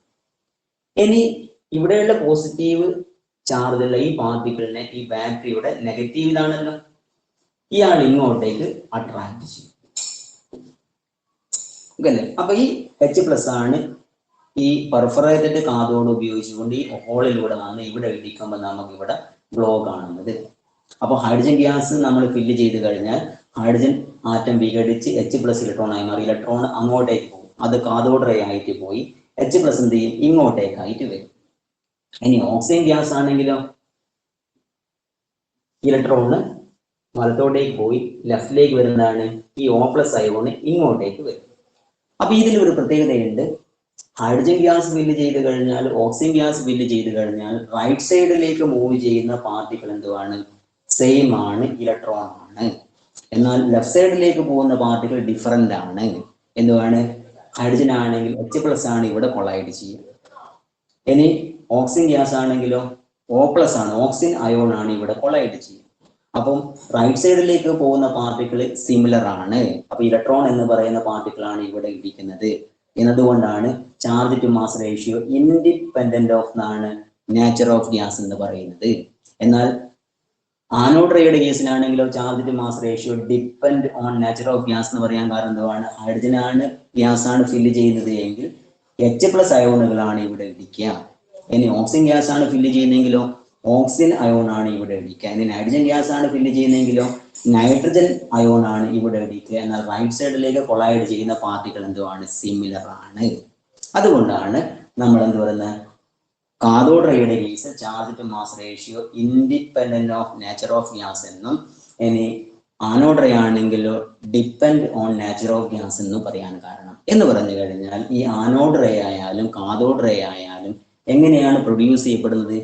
ഇനി ഇവിടെയുള്ള പോസിറ്റീവ് ചാർജുള്ള ഈ പാർട്ടിക്കിളിനെ ഈ ബാറ്ററിയുടെ നെഗറ്റീവ് ഇതാണല്ലോ, ഇയാൾ ഇങ്ങോട്ടേക്ക് അട്രാക്ട് ചെയ്യും. അല്ലേ? അപ്പൊ ഈ H+ ആണ് ഈ പെർഫറേറ്റഡ് കാഥോഡ് ഉപയോഗിച്ചുകൊണ്ട് ഈ ഹോളിലൂടെ വന്ന് ഇവിടെ ഇടിക്കുമ്പോൾ നമുക്ക് ഇവിടെ ഗ്ലോ കാണുന്നത്. അപ്പോൾ ഹൈഡ്രജൻ ഗ്യാസ് നമ്മൾ ഫില്ല് ചെയ്ത് കഴിഞ്ഞാൽ ഹൈഡ്രജൻ ആറ്റം വിഘടിച്ച് H+ ഇലക്ട്രോണായി മാറി ഇലക്ട്രോൺ അങ്ങോട്ടേക്ക് പോകും. അത് കാഥോഡ് റേ ആയിട്ട് പോയി H+ എന്ത് ചെയ്യും, ഇങ്ങോട്ടേക്കായിട്ട് വരും. ഇനി ഓക്സിജൻ ഗ്യാസ് ആണെങ്കിലോ ഇലക്ട്രോണ് വലത്തോട്ടേക്ക് പോയി ലെഫ്റ്റിലേക്ക് വരുന്നതാണ് ഈ O+ അയോണ് ഇങ്ങോട്ടേക്ക് വരും. അപ്പൊ ഇതിലൊരു പ്രത്യേകതയുണ്ട്, ഹൈഡ്രജൻ ഗ്യാസ് ഫില്ല് ചെയ്ത് കഴിഞ്ഞാൽ ഓക്സിജൻ ഗ്യാസ് ഫില്ല് ചെയ്ത് കഴിഞ്ഞാൽ റൈറ്റ് സൈഡിലേക്ക് മൂവ് ചെയ്യുന്ന പാർട്ടിക്കിൾ എന്തുവാണ്, സെയിം ആണ്, ഇലക്ട്രോൺ ആണ്. എന്നാൽ ലെഫ്റ്റ് സൈഡിലേക്ക് പോകുന്ന പാർട്ടിക്കിൾ ഡിഫറെന്റ് ആണ്. എന്തുവാണ്, ഹൈഡ്രജൻ ആണെങ്കിൽ H+ ആണ് ഇവിടെ കൊളൈഡ് ചെയ്യുക. ഇനി ഓക്സിജൻ ഗ്യാസ് ആണെങ്കിലോ O+ ആണ്, ഓക്സിജൻ അയോൺ ആണ് ഇവിടെ കൊളൈഡ് ചെയ്യുക. അപ്പം റൈറ്റ് സൈഡിലേക്ക് പോകുന്ന പാർട്ടിക്കിൾ സിമിലർ ആണ്. അപ്പൊ ഇലക്ട്രോൺ എന്ന് പറയുന്ന പാർട്ടിക്കിൾ ആണ് ഇവിടെ ഇരിക്കുന്നത് എന്നതുകൊണ്ടാണ് charge to mass ratio independent of എന്നാണ് നേച്ചർ ഓഫ് ഗ്യാസ് എന്ന് പറയുന്നത്. എന്നാൽ ആനോഡ് റേയുടെ കേസിലാണെങ്കിലോ charge to mass ratio depend on nature of gas എന്ന് പറയാൻ കാരണം എന്തുവാണ്, ഹൈഡ്രജൻ ആണ് ഗ്യാസ് ആണ് ഫില്ല് ചെയ്യുന്നത് എങ്കിൽ H+ അയോണുകളാണ് ഇവിടെ ഇടിക്കുക. ഇനി ഓക്സിജൻ ഗ്യാസ് ആണ് ഫില്ല് ചെയ്യുന്നതെങ്കിലോ ഓക്സിജൻ അയോൺ ആണ് ഇവിടെ ഇടിക്കുക. ഇനി നൈട്രജൻ ഗ്യാസ് ആണ് ഫില്ല് ചെയ്യുന്നതെങ്കിലോ നൈട്രജൻ അയോൺ ആണ് ഇവിടെ ഇടിക്കുക. എന്നാൽ റൈറ്റ് സൈഡിലേക്ക് കൊളൈഡ് ചെയ്യുന്ന പാർട്ടികൾ എന്തുവാണ്, സിമിലർ ആണ്. അതുകൊണ്ടാണ് നമ്മൾ എന്ത് പറയുന്നത്, കാഥോഡ് റേയുടെ case charge to mass ratio independent of nature of gas എന്നും ഇനി ആനോഡ് റേ ആണെങ്കിലോ depend on nature of gas എന്നും പറയാൻ കാരണം എന്ന് പറഞ്ഞു കഴിഞ്ഞാൽ ഈ ആനോഡ് റേ ആയാലും കാഥോഡ് റേ ആയാലും എങ്ങനെയാണ് പ്രൊഡ്യൂസ് ചെയ്യപ്പെടുന്നത്,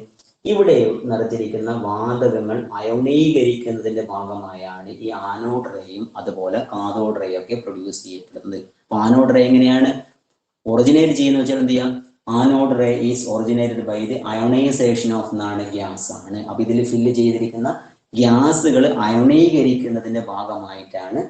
ഇവിടെ നിറച്ചിരിക്കുന്ന വാതകങ്ങൾ അയോണീകരിക്കുന്നതിന്റെ ഭാഗമായാണ് ഈ ആനോഡ് റേയും അതുപോലെ കാഥോഡ് റേ ഒക്കെ പ്രൊഡ്യൂസ് ചെയ്യപ്പെടുന്നത്. അപ്പൊ ആനോഡ് റേ എങ്ങനെയാണ് ഒറിജിനേറ്റ് ചെയ്യുന്നത് വെച്ചാൽ എന്ത് ചെയ്യാം, anode ray is originated by the ionisation of എന്നാണ് ഗ്യാസ് ആണ്. അപ്പൊ ഇതിൽ ഫില്ല് ചെയ്തിരിക്കുന്ന ഗ്യാസുകൾ അയോണീകരിക്കുന്നതിന്റെ ഭാഗമായിട്ടാണ്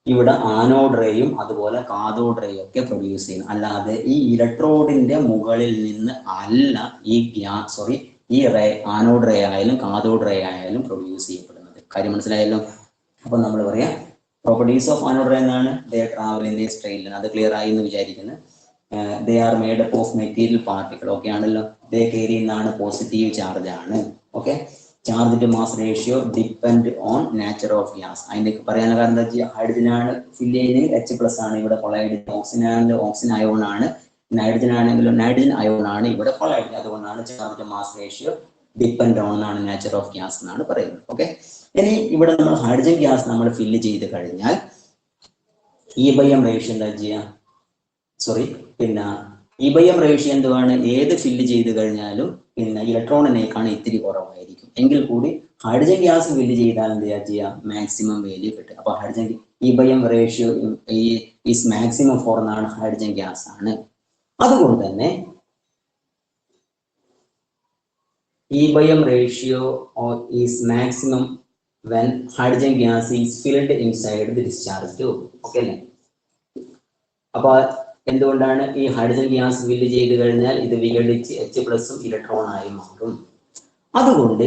ഇവിടെ ആനോഡ് റേയും അതുപോലെ കാഥോഡ് റേയും ഒക്കെ പ്രൊഡ്യൂസ് ചെയ്യുന്നത്. അല്ലാതെ ഈ ഇലക്ട്രോഡിന്റെ മുകളിൽ നിന്ന് അല്ല ഈ റേ ആനോഡ് റേ ആയാലും കാഥോഡ് റേ ആയാലും പ്രൊഡ്യൂസ് ചെയ്യപ്പെടുന്നത്. കാര്യം മനസ്സിലായല്ലോ. അപ്പൊ നമ്മൾ പറയാം പ്രോപ്പർട്ടീസ് ഓഫ് ആനോഡ് റേ എന്നാണ്, they travel in the straight line. അത് ക്ലിയർ ആയി എന്ന് വിചാരിക്കുന്നു. They are made up of material particle, okay ആണല്ലോ. ദേ കെയറി എന്നാണ് പോസിറ്റീവ് ചാർജ് ആണ്. Okay, charge to mass ratio depend on nature of gas. അതിന്റെ പറയാനുള്ള കാരണം എന്താ വെച്ചാൽ ഹൈഡ്രജൻ ആണ് ഫില്ല് ചെയ്യുന്നത് H+ ആണ് ഇവിടെ കൊളൈഡ്, ഓക്സിജൻ ആണെങ്കിൽ ഓക്സിജൻ അയോൺ ആണ്, നൈട്രജൻ ആണെങ്കിലും നൈട്രജൻ അയോൺ ആണ് ഇവിടെ കൊളൈഡ്. അതുകൊണ്ടാണ് charge to mass ratio depend on എന്നാണ് നേച്ചർ ഓഫ് ഗ്യാസ് എന്നാണ് പറയുന്നത്. ഓക്കെ, ഇനി ഇവിടെ നമ്മൾ ഹൈഡ്രജൻ ഗ്യാസ് നമ്മൾ ഫില്ല് ചെയ്ത് കഴിഞ്ഞാൽ E/M റേഷ്യോ എന്താ ചെയ്യാം, പിന്നെ E/M റേഷ്യോ എന്തുവാണ്, ഏത് ഫില്ല് ചെയ്ത് കഴിഞ്ഞാലും പിന്നെ ഇലക്ട്രോണിനേക്കാണ് ഇത്തിരി കുറവായിരിക്കും. എങ്കിൽ കൂടി ഹൈഡ്രജൻ ഗ്യാസ് ഫില്ല് ചെയ്താൽ എന്ത് ചെയ്യാം, മാക്സിമം വാല്യൂ കിട്ടും. അപ്പൊ hydrogen E/M ratio is maximum for എന്നാണ്, ഹൈഡ്രജൻ ഗ്യാസ് ആണ്. അതുകൊണ്ട് തന്നെ E/M ratio is maximum when hydrogen gas is filled inside the discharge tube. Okay അല്ലേ? അപ്പൊ എന്തുകൊണ്ടാണ് ഈ ഹൈഡ്രജൻ ഗ്യാസ് ഫില്ല് ചെയ്ത് കഴിഞ്ഞാൽ ഇത് വിഘടിച്ച് H+ ഇലക്ട്രോൺ ആയി മാറും. അതുകൊണ്ട്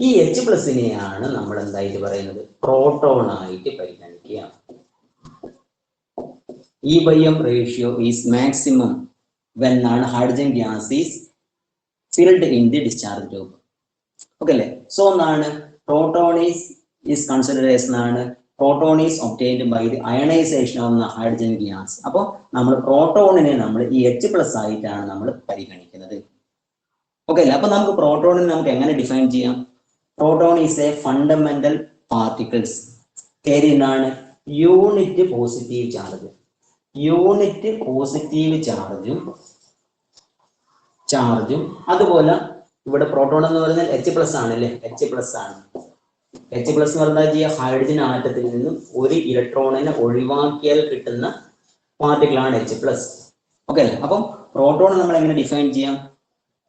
ഈ H+നെയാണ് നമ്മൾ എന്തായിട്ട് പറയുന്നത്, പ്രോട്ടോൺ ആയിട്ട് പരിഗണിക്കുക. E/M ratio is maximum when ആണ് hydrogen gas is filled in the discharge tube. Okay അല്ലേ? സോ എന്താണ്, proton is considered as proton is obtained by the ionization of the hydrogen gas. അപ്പോൾ നമ്മൾ പ്രോട്ടോണിനെ നമ്മൾ ഈ H+ ആയിട്ടാണ് നമ്മൾ പരിഗണിക്കുന്നത്. ഓക്കെ അല്ലേ? അപ്പൊ നമുക്ക് പ്രോട്ടോണിനെ നമുക്ക് എങ്ങനെ ഡിഫൈൻ ചെയ്യാം, proton is a fundamental particles carry എന്താണ് യൂണിറ്റ് പോസിറ്റീവ് ചാർജും അതുപോലെ ഇവിടെ പ്രോട്ടോൺ എന്ന് പറഞ്ഞാൽ H+ ആണ് അല്ലേ, H+ ആണ്. H+ എന്ന് പറഞ്ഞാൽ ഹൈഡ്രജൻ ആറ്റത്തിൽ നിന്നും ഒരു ഇലക്ട്രോണിനെ ഒഴിവാക്കിയാൽ കിട്ടുന്ന പാർട്ടിക്കിൾ ആണ് H+. ഓക്കെ അല്ലേ? അപ്പം പ്രോട്ടോൺ നമ്മൾ എങ്ങനെ ഡിഫൈൻ ചെയ്യാം,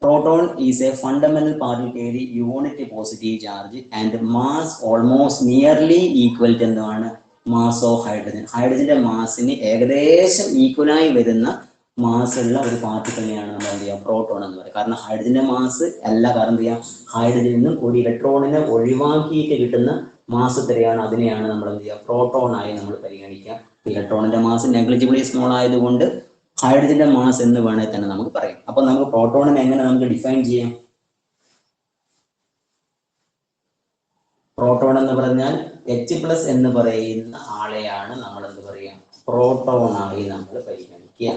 proton is a fundamental particle carry unit positive charge and mass almost nearly equal to എന്താണ് മാസ് ഓഫ് ഹൈഡ്രജൻ. ഹൈഡ്രജന്റെ മാസിന് ഏകദേശം ഈക്വലായി വരുന്ന മാസ് ഉള്ള ഒരു പാർട്ടിക്കിളിനെയാണ് നമ്മൾ എന്ത് ചെയ്യുക പ്രോട്ടോൺ എന്ന് പറയുക. കാരണം ഹൈഡ്രജന്റെ മാസ് അല്ല, കാരണം എന്ത് ചെയ്യുക ഹൈഡ്രജനിൽ നിന്നും ഒരു ഇലക്ട്രോണിനെ ഒഴിവാക്കിയിട്ട് കിട്ടുന്ന മാസ് എത്രയാണ് അതിനെയാണ് നമ്മൾ എന്ത് ചെയ്യുക പ്രോട്ടോൺ ആയി നമ്മൾ പരിഗണിക്കുക. ഇലക്ട്രോണിന്റെ മാസ് നെഗ്ലിജിബിളി സ്മോൾ ആയതുകൊണ്ട് ഹൈഡ്രജന്റെ മാസ് എന്ന് വേണമെങ്കിൽ തന്നെ നമുക്ക് പറയാം. അപ്പൊ നമുക്ക് പ്രോട്ടോണിനെ എങ്ങനെ നമുക്ക് ഡിഫൈൻ ചെയ്യാം? പ്രോട്ടോൺ എന്ന് പറഞ്ഞാൽ H+ എന്ന് പറയുന്ന ആളെയാണ് നമ്മൾ എന്ത് പറയാം പ്രോട്ടോൺ ആയി നമ്മൾ പരിഗണിക്കുക.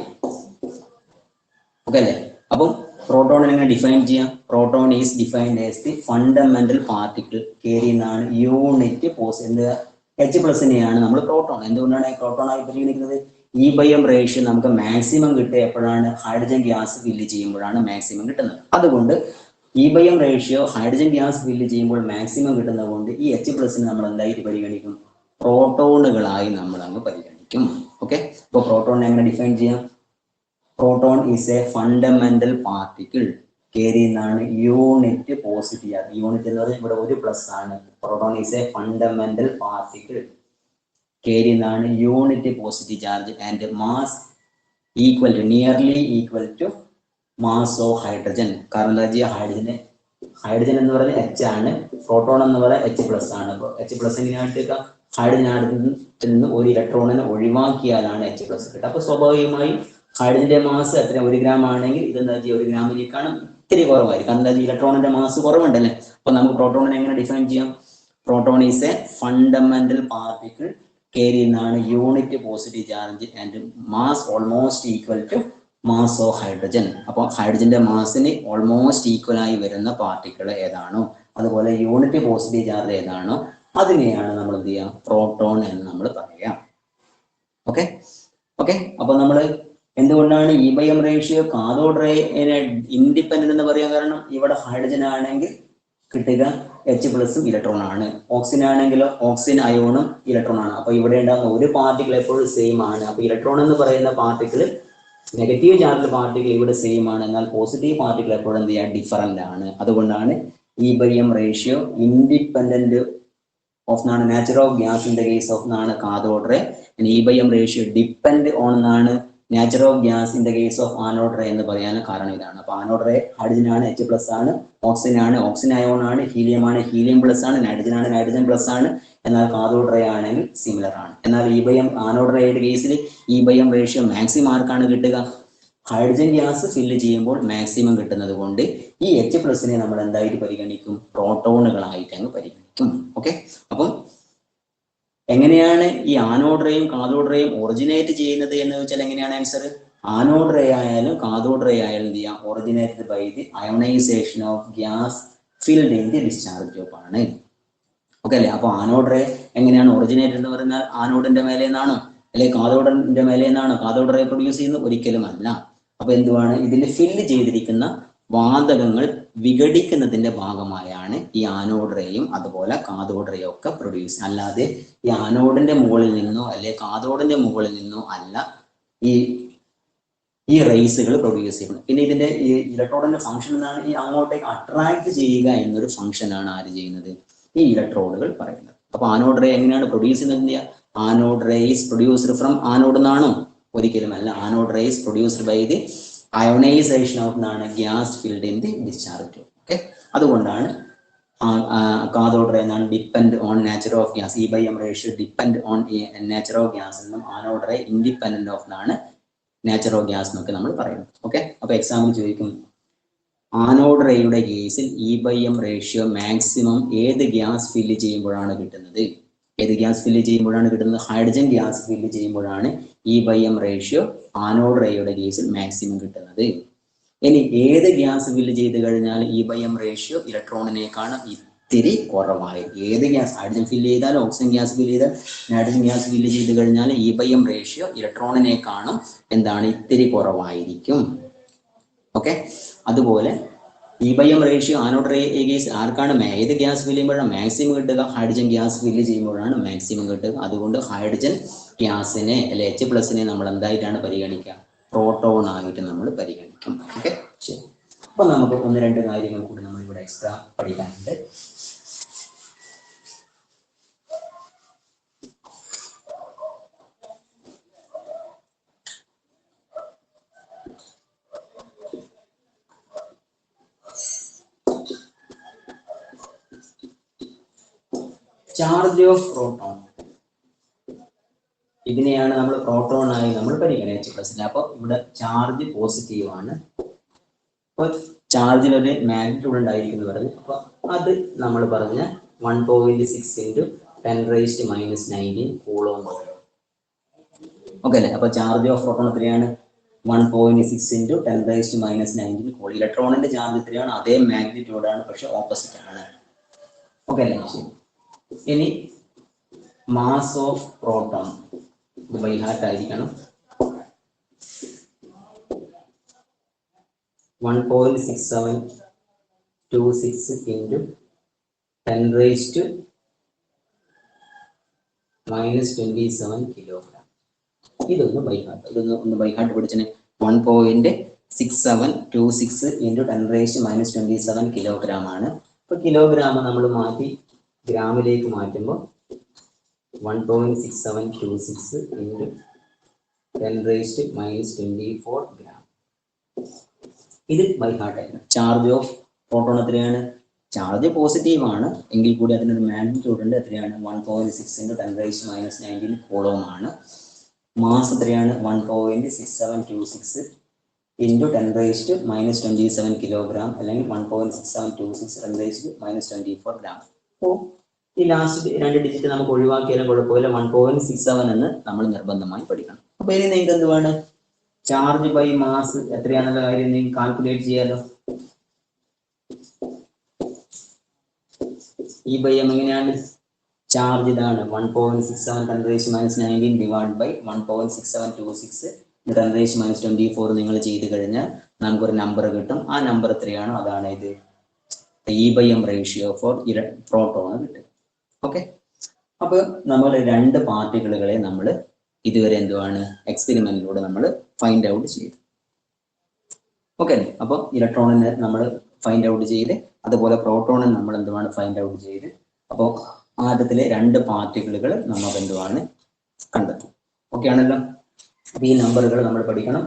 ഓക്കെ അല്ലേ? അപ്പം പ്രോട്ടോണിനെ എങ്ങനെ ഡിഫൈൻ ചെയ്യാം? Proton is defined as the fundamental particle carry എന്നാണ് യൂണിറ്റ് എന്ത് H+നെയാണ് നമ്മൾ പ്രോട്ടോൺ. എന്തുകൊണ്ടാണ് പ്രോട്ടോൺ ആയി പരിഗണിക്കുന്നത്? E/M റേഷ്യോ നമുക്ക് മാക്സിമം കിട്ടുക എപ്പോഴാണ്? ഹൈഡ്രജൻ ഗ്യാസ് ഫില്ല് ചെയ്യുമ്പോഴാണ് മാക്സിമം കിട്ടുന്നത്. അതുകൊണ്ട് E/M ratio hydrogen gas fill ചെയ്യുമ്പോൾ മാക്സിമം കിട്ടുന്നത് കൊണ്ട് ഈ H+നെ നമ്മൾ എന്തായിട്ട് പരിഗണിക്കും? പ്രോട്ടോണുകളായി നമ്മൾ അങ്ങ് പരിഗണിക്കും. ഓക്കെ, അപ്പൊ പ്രോട്ടോണിനെ എങ്ങനെ ഡിഫൈൻ ചെയ്യാം? Proton is a fundamental particle carry എന്നാണ് യൂണിറ്റ് പോസിറ്റീവ്. യൂണിറ്റ് എന്ന് പറഞ്ഞാൽ ഇവിടെ ഒരു പ്ലസ് ആണ്. Proton is a fundamental particle carry എന്നാണ് unit positive charge and mass equal to nearly equal to mass of hydrogen. കാരണം എന്താ ചെയ്യുക ഹൈഡ്രജൻ എന്ന് പറയുന്നത് H ആണ്, പ്രോട്ടോൺ എന്ന് പറയുന്നത് H+ ആണ്. അപ്പോൾ H+ എങ്ങനെയായിട്ട് ഹൈഡ്രജൻ ആറ്റത്തിൽ നിന്ന് ഒരു ഇലക്ട്രോണിനെ ഒഴിവാക്കിയാലാണ് H+ കിട്ടുക. അപ്പൊ സ്വാഭാവികമായും ഹൈഡ്രജന്റെ മാസ് എത്ര 1 ഗ്രാം ആണെങ്കിൽ ഇതെന്താ ചെയ്യുക 1 ഗ്രാമിലേക്കാണ് ഇത്തിരി കുറവായിരിക്കും. കാരണം എന്താ ഇലക്ട്രോണിന്റെ മാസ് കുറവുണ്ടല്ലേ. അപ്പൊ നമുക്ക് പ്രോട്ടോണിനെ എങ്ങനെ ഡിഫൈൻ ചെയ്യാം? Proton is a fundamental particle carry എന്നാണ് unit positive charge and mass almost equal to mass of hydrogen. അപ്പോൾ ഹൈഡ്രജന്റെ മാസിന് ഓൾമോസ്റ്റ് ഈക്വൽ ആയി വരുന്ന പാർട്ടിക്കിൾ ഏതാണോ, അതുപോലെ യൂണിറ്റ് പോസിറ്റീവ് ചാർജ് ഏതാണോ അതിനെയാണ് നമ്മൾ എന്ത് ചെയ്യുക പ്രോട്ടോൺ എന്ന് നമ്മൾ പറയാം. ഓക്കെ ഓക്കെ അപ്പൊ നമ്മൾ എന്തുകൊണ്ടാണ് E/M റേഷ്യോ കാഥോഡ് റേയെ ഇൻഡിപെൻഡന്റ് എന്ന് പറയാൻ കാരണം ഇവിടെ ഹൈഡ്രജൻ ആണെങ്കിൽ കിട്ടുക H+ ഇലക്ട്രോൺ ആണ്, ഓക്സിജൻ ആണെങ്കിലോ ഓക്സിജൻ അയോണും ഇലക്ട്രോൺ ആണ്. അപ്പൊ ഇവിടെ ഉണ്ടാകുന്ന ഒരു പാർട്ടിക്കിൾ എപ്പോഴും സെയിം ആണ്. അപ്പൊ ഇലക്ട്രോൺ എന്ന് പറയുന്ന പാർട്ടിക്കിൾ നെഗറ്റീവ് ചാർജ് പാർട്ടിക്കിൾ ഇവിടെ സെയിം ആണ്, എന്നാൽ പോസിറ്റീവ് പാർട്ടിക്കിൾ എപ്പോഴും എന്ത് ചെയ്യാം ഡിഫറന്റ് ആണ്. അതുകൊണ്ടാണ് E/M റേഷ്യോ ഇൻഡിപെൻഡന്റ് ഓഫ് നാണ് nature of gas in the case of നാണ് cathode ray. E/M ratio depend on നാണ് nature of gas in the case of anode ray എന്ന് പറയാൻ കാരണം ഇതാണ്. അപ്പൊ ആനോഡ് റേ ഹൈഡ്രജൻ ആണ്, H+ ആണ്, ഓക്സിജൻ ആണ്, ഓക്സിജൻ അയോൺ ആണ്, ഹീലിയം ആണ്, ഹീലിയം പ്ലസ് ആണ്, നൈട്രജൻ ആണ്, നൈട്രജൻ പ്ലസ് ആണ്. എന്നാൽ കാഥോഡ് റേ ആണെങ്കിൽ സിമിലർ ആണ്. എന്നാൽ E/M ആനോഡ് റേയുടെ കേസിൽ E/M റേഷ്യോ മാക്സിമം ആർക്കാണ് കിട്ടുക? ഹൈഡ്രജൻ ഗ്യാസ് ഫില്ല് ചെയ്യുമ്പോൾ മാക്സിമം കിട്ടുന്നത് കൊണ്ട് ഈ H+നെ നമ്മൾ എന്തായിട്ട് പരിഗണിക്കും? പ്രോട്ടോണുകളായിട്ട് അങ്ങ് പരിഗണിക്കും. ഓക്കെ, അപ്പം എങ്ങനെയാണ് ഈ ആനോഡ് റേയും കാഥോഡ് റേയും ഒറിജിനേറ്റ് ചെയ്യുന്നത് എന്ന് വെച്ചാൽ എങ്ങനെയാണ് ആൻസർ? ആനോഡ് റേ ആയാലും കാഥോഡ് റേ ആയാലും എന്ത് ചെയ്യാം originated by the ionisation of gas filled in the discharge tube ആണ്. ഓക്കെ അല്ലേ? അപ്പൊ ആനോഡ് റേ എങ്ങനെയാണ് ഒറിജിനേറ്റഡ് എന്ന് പറഞ്ഞാൽ ആനോഡിന്റെ മേലെ നിന്നാണോ അല്ലെ കാഥോഡിന്റെ മേലെ നിന്നാണോ കാഥോഡ് റേ പ്രൊഡ്യൂസ് ചെയ്യുന്നത്? ഒരിക്കലും അല്ല. അപ്പൊ എന്തുവാണ് ഇതിൽ ഫില്ല് ചെയ്തിരിക്കുന്ന വാതകങ്ങൾ വിഘടിക്കുന്നതിന്റെ ഭാഗമായാണ് ഈ ആനോഡ് റേയും അതുപോലെ കാഥോഡ് റേയും ഒക്കെ പ്രൊഡ്യൂസ്. അല്ലാതെ ഈ ആനോഡിന്റെ മുകളിൽ നിന്നോ അല്ലെ കാഥോഡിന്റെ മുകളിൽ നിന്നോ അല്ല ഈ റേസുകൾ പ്രൊഡ്യൂസ് ചെയ്യുന്നത്. പിന്നെ ഇതിന്റെ ഈ ഇലക്ട്രോണിന്റെ ഫംഗ്ഷൻ എന്താണ്? ഈ അങ്ങോട്ടേക്ക് അട്രാക്ട് ചെയ്യുക എന്നൊരു ഫംഗ്ഷൻ ആണ് ആര് ചെയ്യുന്നത്? ഈ ഇലക്ട്രോണുകൾ പറയുന്നത്. അപ്പൊ ആനോഡ് റേ എങ്ങനെയാണ് പ്രൊഡ്യൂസ് ചെയ്യുന്നത്? Anode ray is produced from anode എന്നാണോ? ഒരിക്കലും അല്ല. Anode ray is produced by the ionisation of എന്നാണ് gas filled in the discharge tube. Okay, അതുകൊണ്ടാണ് കാഥോഡ് റേ എന്നാണ് depend on nature of gas. E/M ratio depend on nature of gas എന്നും anode ray independent of എന്നാണ് nature of gas എന്നൊക്കെ നമ്മൾ പറയുന്നത്. Okay, അപ്പൊ example ചോദിക്കും ആനോഡ് റേയുടെ കേസിൽ E/M റേഷ്യോ മാക്സിമം ഏത് ഗ്യാസ് ഫില്ല് ചെയ്യുമ്പോഴാണ് കിട്ടുന്നത്? ഏത് ഗ്യാസ് ഫില്ല് ചെയ്യുമ്പോഴാണ് കിട്ടുന്നത്? ഹൈഡ്രജൻ ഗ്യാസ് ഫില്ല് ചെയ്യുമ്പോഴാണ് E/M റേഷ്യോ ആനോഡ് റേയുടെ കേസിൽ മാക്സിമം കിട്ടുന്നത്. ഇനി ഏത് ഗ്യാസ് ഫില്ല് ചെയ്ത് കഴിഞ്ഞാൽ E/M റേഷ്യോ ഇലക്ട്രോണിനേക്കാണ് ഇത്തിരി കുറവായി? ഏത് ഗ്യാസ് ഹൈഡ്രജൻ ഫില്ല് ചെയ്താൽ, ഓക്സിജൻ ഗ്യാസ് ഫില്ല് ചെയ്താൽ, നൈട്രജൻ ഗ്യാസ് ഫില്ല് ചെയ്ത് കഴിഞ്ഞാൽ E/M റേഷ്യോ ഇലക്ട്രോണിനേക്കാളും എന്താണ് ഇത്തിരി കുറവായിരിക്കും. ഓക്കെ, അതുപോലെ E/M ratio anode ray case ആർക്കാണ് ഏത് ഗ്യാസ് ഫില്ല് ചെയ്യുമ്പോഴാണ് മാക്സിമം കിട്ടുക? ഹൈഡ്രജൻ ഗ്യാസ് ഫില്ല് ചെയ്യുമ്പോഴാണ് മാക്സിമം കിട്ടുക. അതുകൊണ്ട് ഹൈഡ്രജൻ ഗ്യാസിനെ അല്ലെ H+ നമ്മൾ എന്തായിട്ടാണ് പരിഗണിക്കുക? പ്രോട്ടോൺ ആയിട്ട് നമ്മൾ പരിഗണിക്കും. ഓക്കെ, ശരി. അപ്പൊ നമുക്ക് ഒന്ന് രണ്ട് കാര്യങ്ങൾ കൂടി നമ്മൾ ഇവിടെ എക്സ്ട്രാ പഠിക്കാനുണ്ട്. ചാർജ് ഓഫ് പ്രോട്ടോൺ, ഇതിനെയാണ് നമ്മൾ പ്രോട്ടോൺ ആയി നമ്മൾ പരിഗണിച്ചത്. അപ്പൊ ഇവിടെ ചാർജ് പോസിറ്റീവ് ആണ്. അപ്പൊ ചാർജിൽ ഒരു മാഗ്നിറ്റ്യൂഡ് ഉണ്ടായിരിക്കുന്നു പറഞ്ഞു. അപ്പൊ അത് നമ്മൾ പറഞ്ഞ 1.6 × 10⁻⁻19 കൂളോം. ഓക്കെ അല്ലേ? അപ്പൊ ചാർജ് ഓഫ് പ്രോട്ടോൺ എത്രയാണ്? 1.6 × 10⁻⁻19 കൂൾ. ഇലക്ട്രോണിന്റെ ചാർജ് എത്രയാണ്? അതേ മാഗ്നിറ്റ്യൂഡ് ആണ്, പക്ഷെ ഓപ്പോസിറ്റ് ആണ്. ഓക്കെ അല്ലേ? ശരി. ഇനി മാസ് ഓഫ് പ്രോട്ടോൺ ഇത് ബൈ ഹാർട്ട് ആയിരിക്കണം. 1.6726 × 10⁻⁻27 കിലോഗ്രാം. ഇതൊന്ന് ബൈ ഹാർട്ട്, ഒന്ന് ബൈ ഹാർട്ട് പിടിച്ചതിന് 1.6726 × 10⁻⁻27 കിലോഗ്രാം ആണ്. ഇപ്പൊ കിലോഗ്രാം നമ്മൾ മാറ്റി ഗ്രാമിലേക്ക് മാറ്റുമ്പോൾ 1.6726 × 10⁻⁻24 ഗ്രാം. ഇത് ബൈ ഹാർട്ട് ആയിരുന്നു. ചാർജ് ഓഫ് പ്രോട്ടോൺ എത്രയാണ്? ചാർജ് പോസിറ്റീവ് ആണ് എങ്കിൽ കൂടി അതിനൊരു മാഗ്നിറ്റ്യൂഡ് ഉണ്ട്. എത്രയാണ്? 1.6 × 10⁻⁻19 കൂളോം ആണ്. മാസ് എത്രയാണ്? 1.6726 × 10⁻⁻27 കിലോഗ്രാം, അല്ലെങ്കിൽ 1.6726 10⁻⁻24 ഗ്രാം. അപ്പോൾ ഈ ലാസ്റ്റ് രണ്ട് ഡിജിറ്റ് നമുക്ക് ഒഴിവാക്കിയാലും കുഴപ്പമില്ല, 1.67 എന്ന് നമ്മൾ നിർബന്ധമായി പഠിക്കണം. അപ്പൊ ഇനി നിങ്ങൾക്ക് എന്ത് വേണം? ചാർജ് ബൈ മാസ് എത്രയാണെന്നുള്ള കാര്യം നിങ്ങൾക്ക് കാൽക്കുലേറ്റ് ചെയ്യാലോ. ഈ ബൈ എം എങ്ങനെയാണ്? ചാർജ് ഇതാണ് 1.67 10⁻⁻19 ഡിവൈഡ് ബൈ 1.6726 10⁻⁻24 നിങ്ങൾ ചെയ്ത് കഴിഞ്ഞാൽ നമുക്കൊരു നമ്പർ കിട്ടും. ആ നമ്പർ എത്രയാണോ അതാണ് ഇത് E/m റേഷ്യോ ഫോർ പ്രോട്ടോൺ കിട്ടും. ഓക്കെ. അപ്പൊ നമ്മൾ രണ്ട് പാർട്ടിക്കിളുകളെ നമ്മൾ ഇതുവരെ എന്തുവാണ് എക്സ്പെരിമെന്റിലൂടെ നമ്മൾ ഫൈൻഡ് ഔട്ട് ചെയ്തു. ഓക്കെ. അപ്പൊ ഇലക്ട്രോണിനെ നമ്മൾ ഫൈൻഡ് ഔട്ട് ചെയ്ത്, അതുപോലെ പ്രോട്ടോണിനെ നമ്മൾ എന്തുവാണ് ഫൈൻഡ് ഔട്ട് ചെയ്ത്. അപ്പോൾ ആദ്യത്തിലെ രണ്ട് പാർട്ടിക്കിളുകൾ നമുക്ക് എന്തുവാണ് കണ്ടെത്തും. ഓക്കെ ആണല്ലോ? അപ്പൊ ഈ നമ്പറുകൾ നമ്മൾ പഠിക്കണം.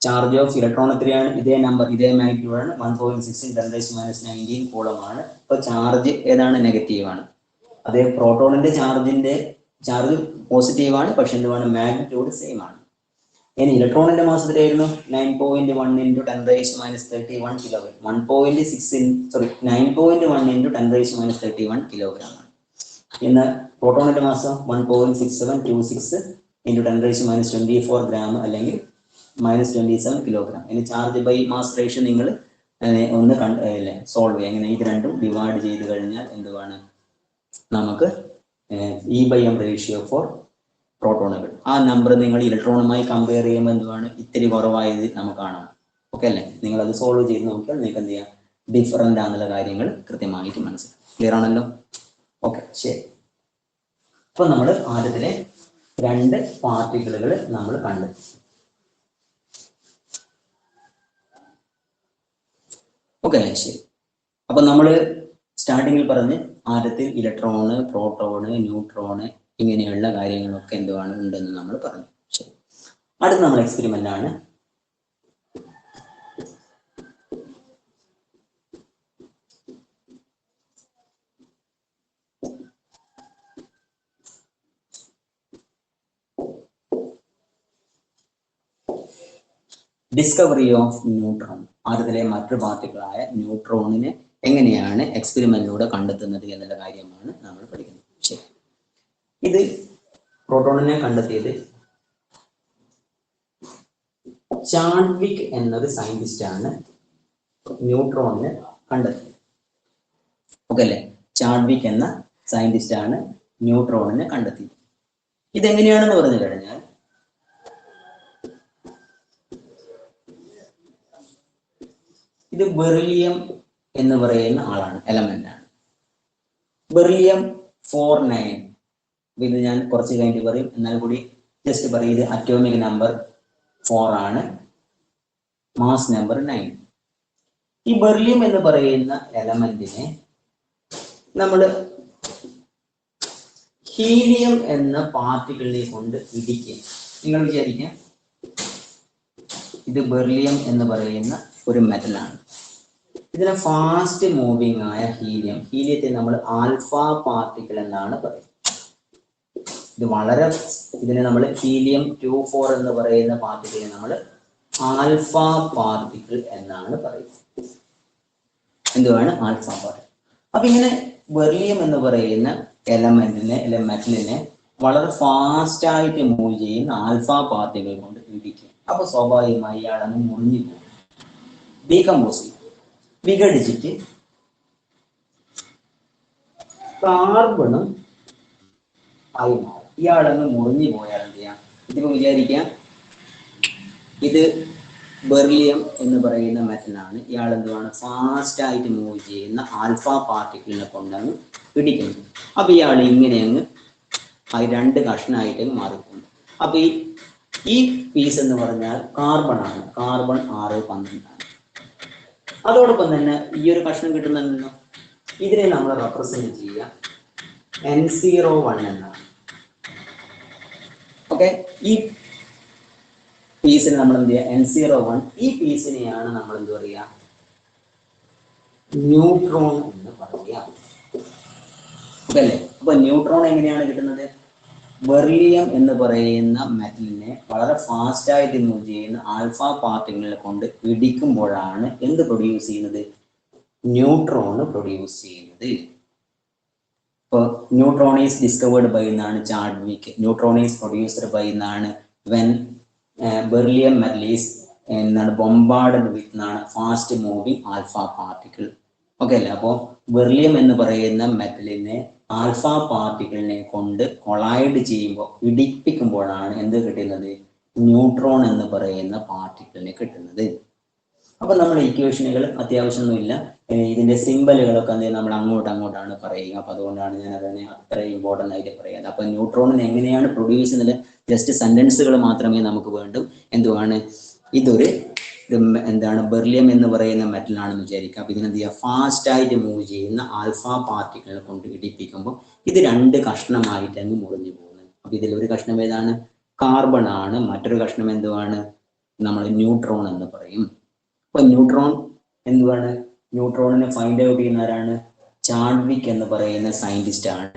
ചാർജ് ഓഫ് ഇലക്ട്രോൺ എത്രയാണ്? ഇതേ നമ്പർ, ഇതേ മാഗ്നിറ്റ്യൂഡ് ആണ്, 1.6 × 10⁻⁻19 കൂളോം ആണ്. ഇപ്പൊ ചാർജ് ഏതാണ്? നെഗറ്റീവ് ആണ്. അതേ പ്രോട്ടോണിന്റെ ചാർജ് പോസിറ്റീവ് ആണ്, പക്ഷെ എന്തുവാണ്? മാഗ്നിറ്റ്യൂഡ് സെയിം ആണ്. ഇനി ഇലക്ട്രോണിന്റെ മാസ് എത്രയായിരുന്നു? 9.1 × 10⁻⁻31 കിലോഗ്രാം. 9.1 × 10⁻⁻31 കിലോഗ്രാം ആണ്. ഇന്ന് പ്രോട്ടോണിന്റെ മാസം 1.6726 × 10⁻⁻24 ഗ്രാം, അല്ലെങ്കിൽ -27 കിലോഗ്രാം. ഇനി ചാർജ് ബൈ മാസ് റേഷ്യോ നിങ്ങൾ ഒന്ന് സോൾവ് ചെയ്യുക. എങ്ങനെ? ഇത് രണ്ടും ഡിവൈഡ് ചെയ്ത് കഴിഞ്ഞാൽ എന്തുവാണ് നമുക്ക് E/m റേഷ്യോ ഫോർ പ്രോട്ടോണുകൾ. ആ നമ്പർ നിങ്ങൾ ഇലക്ട്രോണുമായി കമ്പയർ ചെയ്യുമ്പോൾ എന്തുവാണ് ഇത്തിരി കുറവായത് നമുക്ക് കാണാം. ഓക്കെ അല്ലേ? നിങ്ങൾ അത് സോൾവ് ചെയ്ത് നോക്കിയാൽ നിങ്ങൾക്ക് എന്ത് ചെയ്യാം? ഡിഫറൻ്റ് ആണെന്നുള്ള കാര്യങ്ങൾ കൃത്യമായിട്ട് മനസ്സിലാക്കും. ക്ലിയർ ആണല്ലോ? ഓക്കെ, ശരി. അപ്പൊ നമ്മൾ ആദ്യത്തിലെ രണ്ട് പാർട്ടിക്കിളുകൾ നമ്മൾ കണ്ടെത്തി. ഓക്കെ അല്ലേ? ശരി. അപ്പൊ നമ്മൾ സ്റ്റാർട്ടിങ്ങിൽ പറഞ്ഞ് ആദ്യത്തിൽ ഇലക്ട്രോണ്, പ്രോട്ടോണ്, ന്യൂട്രോണ് ഇങ്ങനെയുള്ള കാര്യങ്ങളൊക്കെ എന്തുവാണ് ഉണ്ടെന്ന് നമ്മൾ പറഞ്ഞു. ശരി. അടുത്ത നമ്മൾ എക്സ്പെരിമെന്റ് ആണ്. Discovery of neutron. ആദ്യത്തിലെ മറ്റൊരു പാർട്ടിക്കിളായ ന്യൂട്രോണിനെ എങ്ങനെയാണ് എക്സ്പെരിമെന്റിലൂടെ കണ്ടെത്തുന്നത് എന്നുള്ള കാര്യമാണ് നമ്മൾ പഠിക്കുന്നത്. ശരി. ഇത് പ്രോട്ടോണിനെ കണ്ടെത്തിയത് ചാഡ്വിക് എന്നൊരു സയന്റിസ്റ്റ് ആണ് ന്യൂട്രോണിനെ കണ്ടെത്തിയത്. ഓക്കെ അല്ലേ? ചാഡ്വിക് എന്ന സയന്റിസ്റ്റ് ആണ് ന്യൂട്രോണിനെ കണ്ടെത്തിയത്. ഇതെങ്ങനെയാണെന്ന് പറഞ്ഞു കഴിഞ്ഞാൽ ഇത് ബെറിലിയം എന്ന് പറയുന്ന ആളാണ്, എലമെന്റ് ആണ്. ബെറിലിയം 49. ഇത് ഞാൻ കുറച്ച് കഴിഞ്ഞിട്ട് പറയും, എന്നാൽ കൂടി ജസ്റ്റ് പറയും. ഇത് അറ്റോമിക് നമ്പർ 4 ആണ്, മാസ് നമ്പർ 9. ഈ ബെർലിയം എന്ന് പറയുന്ന എലമെന്റിനെ നമ്മൾ ഹീലിയം എന്ന പാർട്ടിക്കിളിനെ കൊണ്ട് ഇടിക്കുക. നിങ്ങൾ വിചാരിക്കുക ഇത് ബെർലിയം എന്ന് പറയുന്ന ഒരു മെറ്റലാണ്. ഇതിനെ ഫാസ്റ്റ് മൂവിങ് ആയ ഹീലിയത്തെ നമ്മൾ ആൽഫ പാർട്ടിക്കിൾ എന്നാണ് പറയുന്നത്. ഇതിനെ നമ്മൾ ഹീലിയം 24 എന്ന് പറയുന്ന പാർട്ടിക്കിളിനെ നമ്മൾ ആൽഫ പാർട്ടിക്കിൾ എന്നാണ് പറയുന്നത്. എന്തുവാണ് ആൽഫ പാർട്ടിക്കിൾ? അപ്പൊ ഇങ്ങനെ ബെർലിയം എന്ന് പറയുന്ന മെറ്റലിനെ വളരെ ഫാസ്റ്റ് ആയിട്ട് മൂവ് ചെയ്യുന്ന ആൽഫ പാർട്ടിക്കിൾ കൊണ്ട് ഇടിക്കും. അപ്പൊ സ്വാഭാവികമായി ഇയാളങ്ങ് മുറിഞ്ഞു പോകും, ഡീകമ്പോസ് ചെയ്യും, വിഘടിച്ചിട്ട് കാർബണും ആയി മാറും. ഇയാളങ്ങ് മുറിഞ്ഞു പോയാൽ എന്ത് ചെയ്യാം? ഇതിപ്പോ വിചാരിക്കാം ഇത് ബെർലിയം എന്ന് പറയുന്ന മെറ്റലാണ്. ഇയാൾ എന്തുവാണ് ഫാസ്റ്റ് ആയിട്ട് മൂവ് ചെയ്യുന്ന ആൽഫ പാർട്ടിക്കിളിനെ കൊണ്ടങ്ങ് പിടിക്കുന്നത്. അപ്പൊ ഇയാൾ ഇങ്ങനെ അങ്ങ് രണ്ട് കഷ്ണമായിട്ട് മാറിപ്പോകും. അപ്പൊ ഈ പീസ് എന്ന് പറഞ്ഞാൽ കാർബൺ ആണ്. കാർബൺ 612 ആണ്. അതോടൊപ്പം തന്നെ ഈ ഒരു കഷ്ണം കിട്ടുന്നുണ്ടല്ലോ, ഇതിനെ നമ്മൾ റെപ്രസെന്റ് ചെയ്യുക N01 എന്നാണ്. ഓക്കെ, ഈ പീസിനെ നമ്മൾ എന്ത് ചെയ്യുക? N01. ഈ പീസിനെയാണ് നമ്മൾ എന്ത് പറയുക? ന്യൂട്രോൺ എന്ന് പറയുക. ഓക്കെ അല്ലേ? അപ്പൊ ന്യൂട്രോൺ എങ്ങനെയാണ് കിട്ടുന്നത്? ബെർലിയം എന്ന് പറയുന്ന മെറ്റലിനെ വളരെ ഫാസ്റ്റ് ആയിട്ട് മൂവ് ചെയ്യുന്ന ആൽഫ പാർട്ടിക്കിളിനെ കൊണ്ട് ഇടിക്കുമ്പോഴാണ് എന്ത് പ്രൊഡ്യൂസ് ചെയ്യുന്നത്? ന്യൂട്രോൺ പ്രൊഡ്യൂസ് ചെയ്യുന്നത്. ഇപ്പോൾ ന്യൂട്രോൺ ഈസ് ഡിസ്കവേർഡ് ബൈ എന്നാണ് Chadwick. Neutron is produced by എന്നാണ് വെൻ ബെർലിയം മെറ്റൽ ഈസ് എന്നാണ് ബോംബാർഡഡ് വിത്ത് എന്നാണ് fast moving alpha particle. Okay അല്ലേ? അപ്പോൾ ബെർലിയം എന്ന് പറയുന്ന മെറ്റലിനെ ആൽഫ പാർട്ടിക്കിളിനെ കൊണ്ട് കൊളൈഡ് ചെയ്യുമ്പോൾ, ഇടിപ്പിക്കുമ്പോഴാണ് എന്ത് കിട്ടുന്നത്? ന്യൂട്രോൺ എന്ന് പറയുന്ന പാർട്ടിക്കിളിനെ കിട്ടുന്നത്. അപ്പൊ നമ്മുടെ ഇക്വേഷനുകൾ അത്യാവശ്യമൊന്നുമില്ല, ഇതിന്റെ സിമ്പലുകളൊക്കെ നമ്മൾ അങ്ങോട്ടാണ് പറയുക. അപ്പൊ അതുകൊണ്ടാണ് ഞാൻ അതിനെ അത്ര ഇമ്പോർട്ടൻ്റ് ആയിട്ട് പറയുന്നത്. അപ്പൊ ന്യൂട്രോണിനെ എങ്ങനെയാണ് പ്രൊഡ്യൂസ് ചെയ്യുന്നത്? ജസ്റ്റ് സെന്റൻസുകൾ മാത്രമേ നമുക്ക് വേണ്ടൂ. എന്തുവാണ്? ഇതൊരു എന്താണ് ബെർലിയം എന്ന് പറയുന്ന മെറ്റലാണെന്ന് വിചാരിക്കുക. അപ്പൊ ഇതിനെന്ത് ചെയ്യുക? ഫാസ്റ്റ് ആയിട്ട് മൂവ് ചെയ്യുന്ന ആൽഫ പാർട്ടിക്കിളിനെ കൊണ്ട് ഇടിപ്പിക്കുമ്പോൾ ഇത് രണ്ട് കഷ്ണമായിട്ട് അങ്ങ് മുറിഞ്ഞു പോകുന്നത്. അപ്പൊ ഇതിലൊരു കഷ്ണം ഏതാണ്? കാർബൺ ആണ്. മറ്റൊരു കഷ്ണം എന്തുവാണ്? നമ്മൾ ന്യൂട്രോൺ എന്ന് പറയും. അപ്പൊ ന്യൂട്രോൺ എന്തുവാണ്? ന്യൂട്രോണിനെ ഫൈൻഡ് ഔട്ട് ചെയ്യുന്ന ആരാണ്? ചാഡ്വിക് എന്ന് പറയുന്ന സയന്റിസ്റ്റ് ആണ്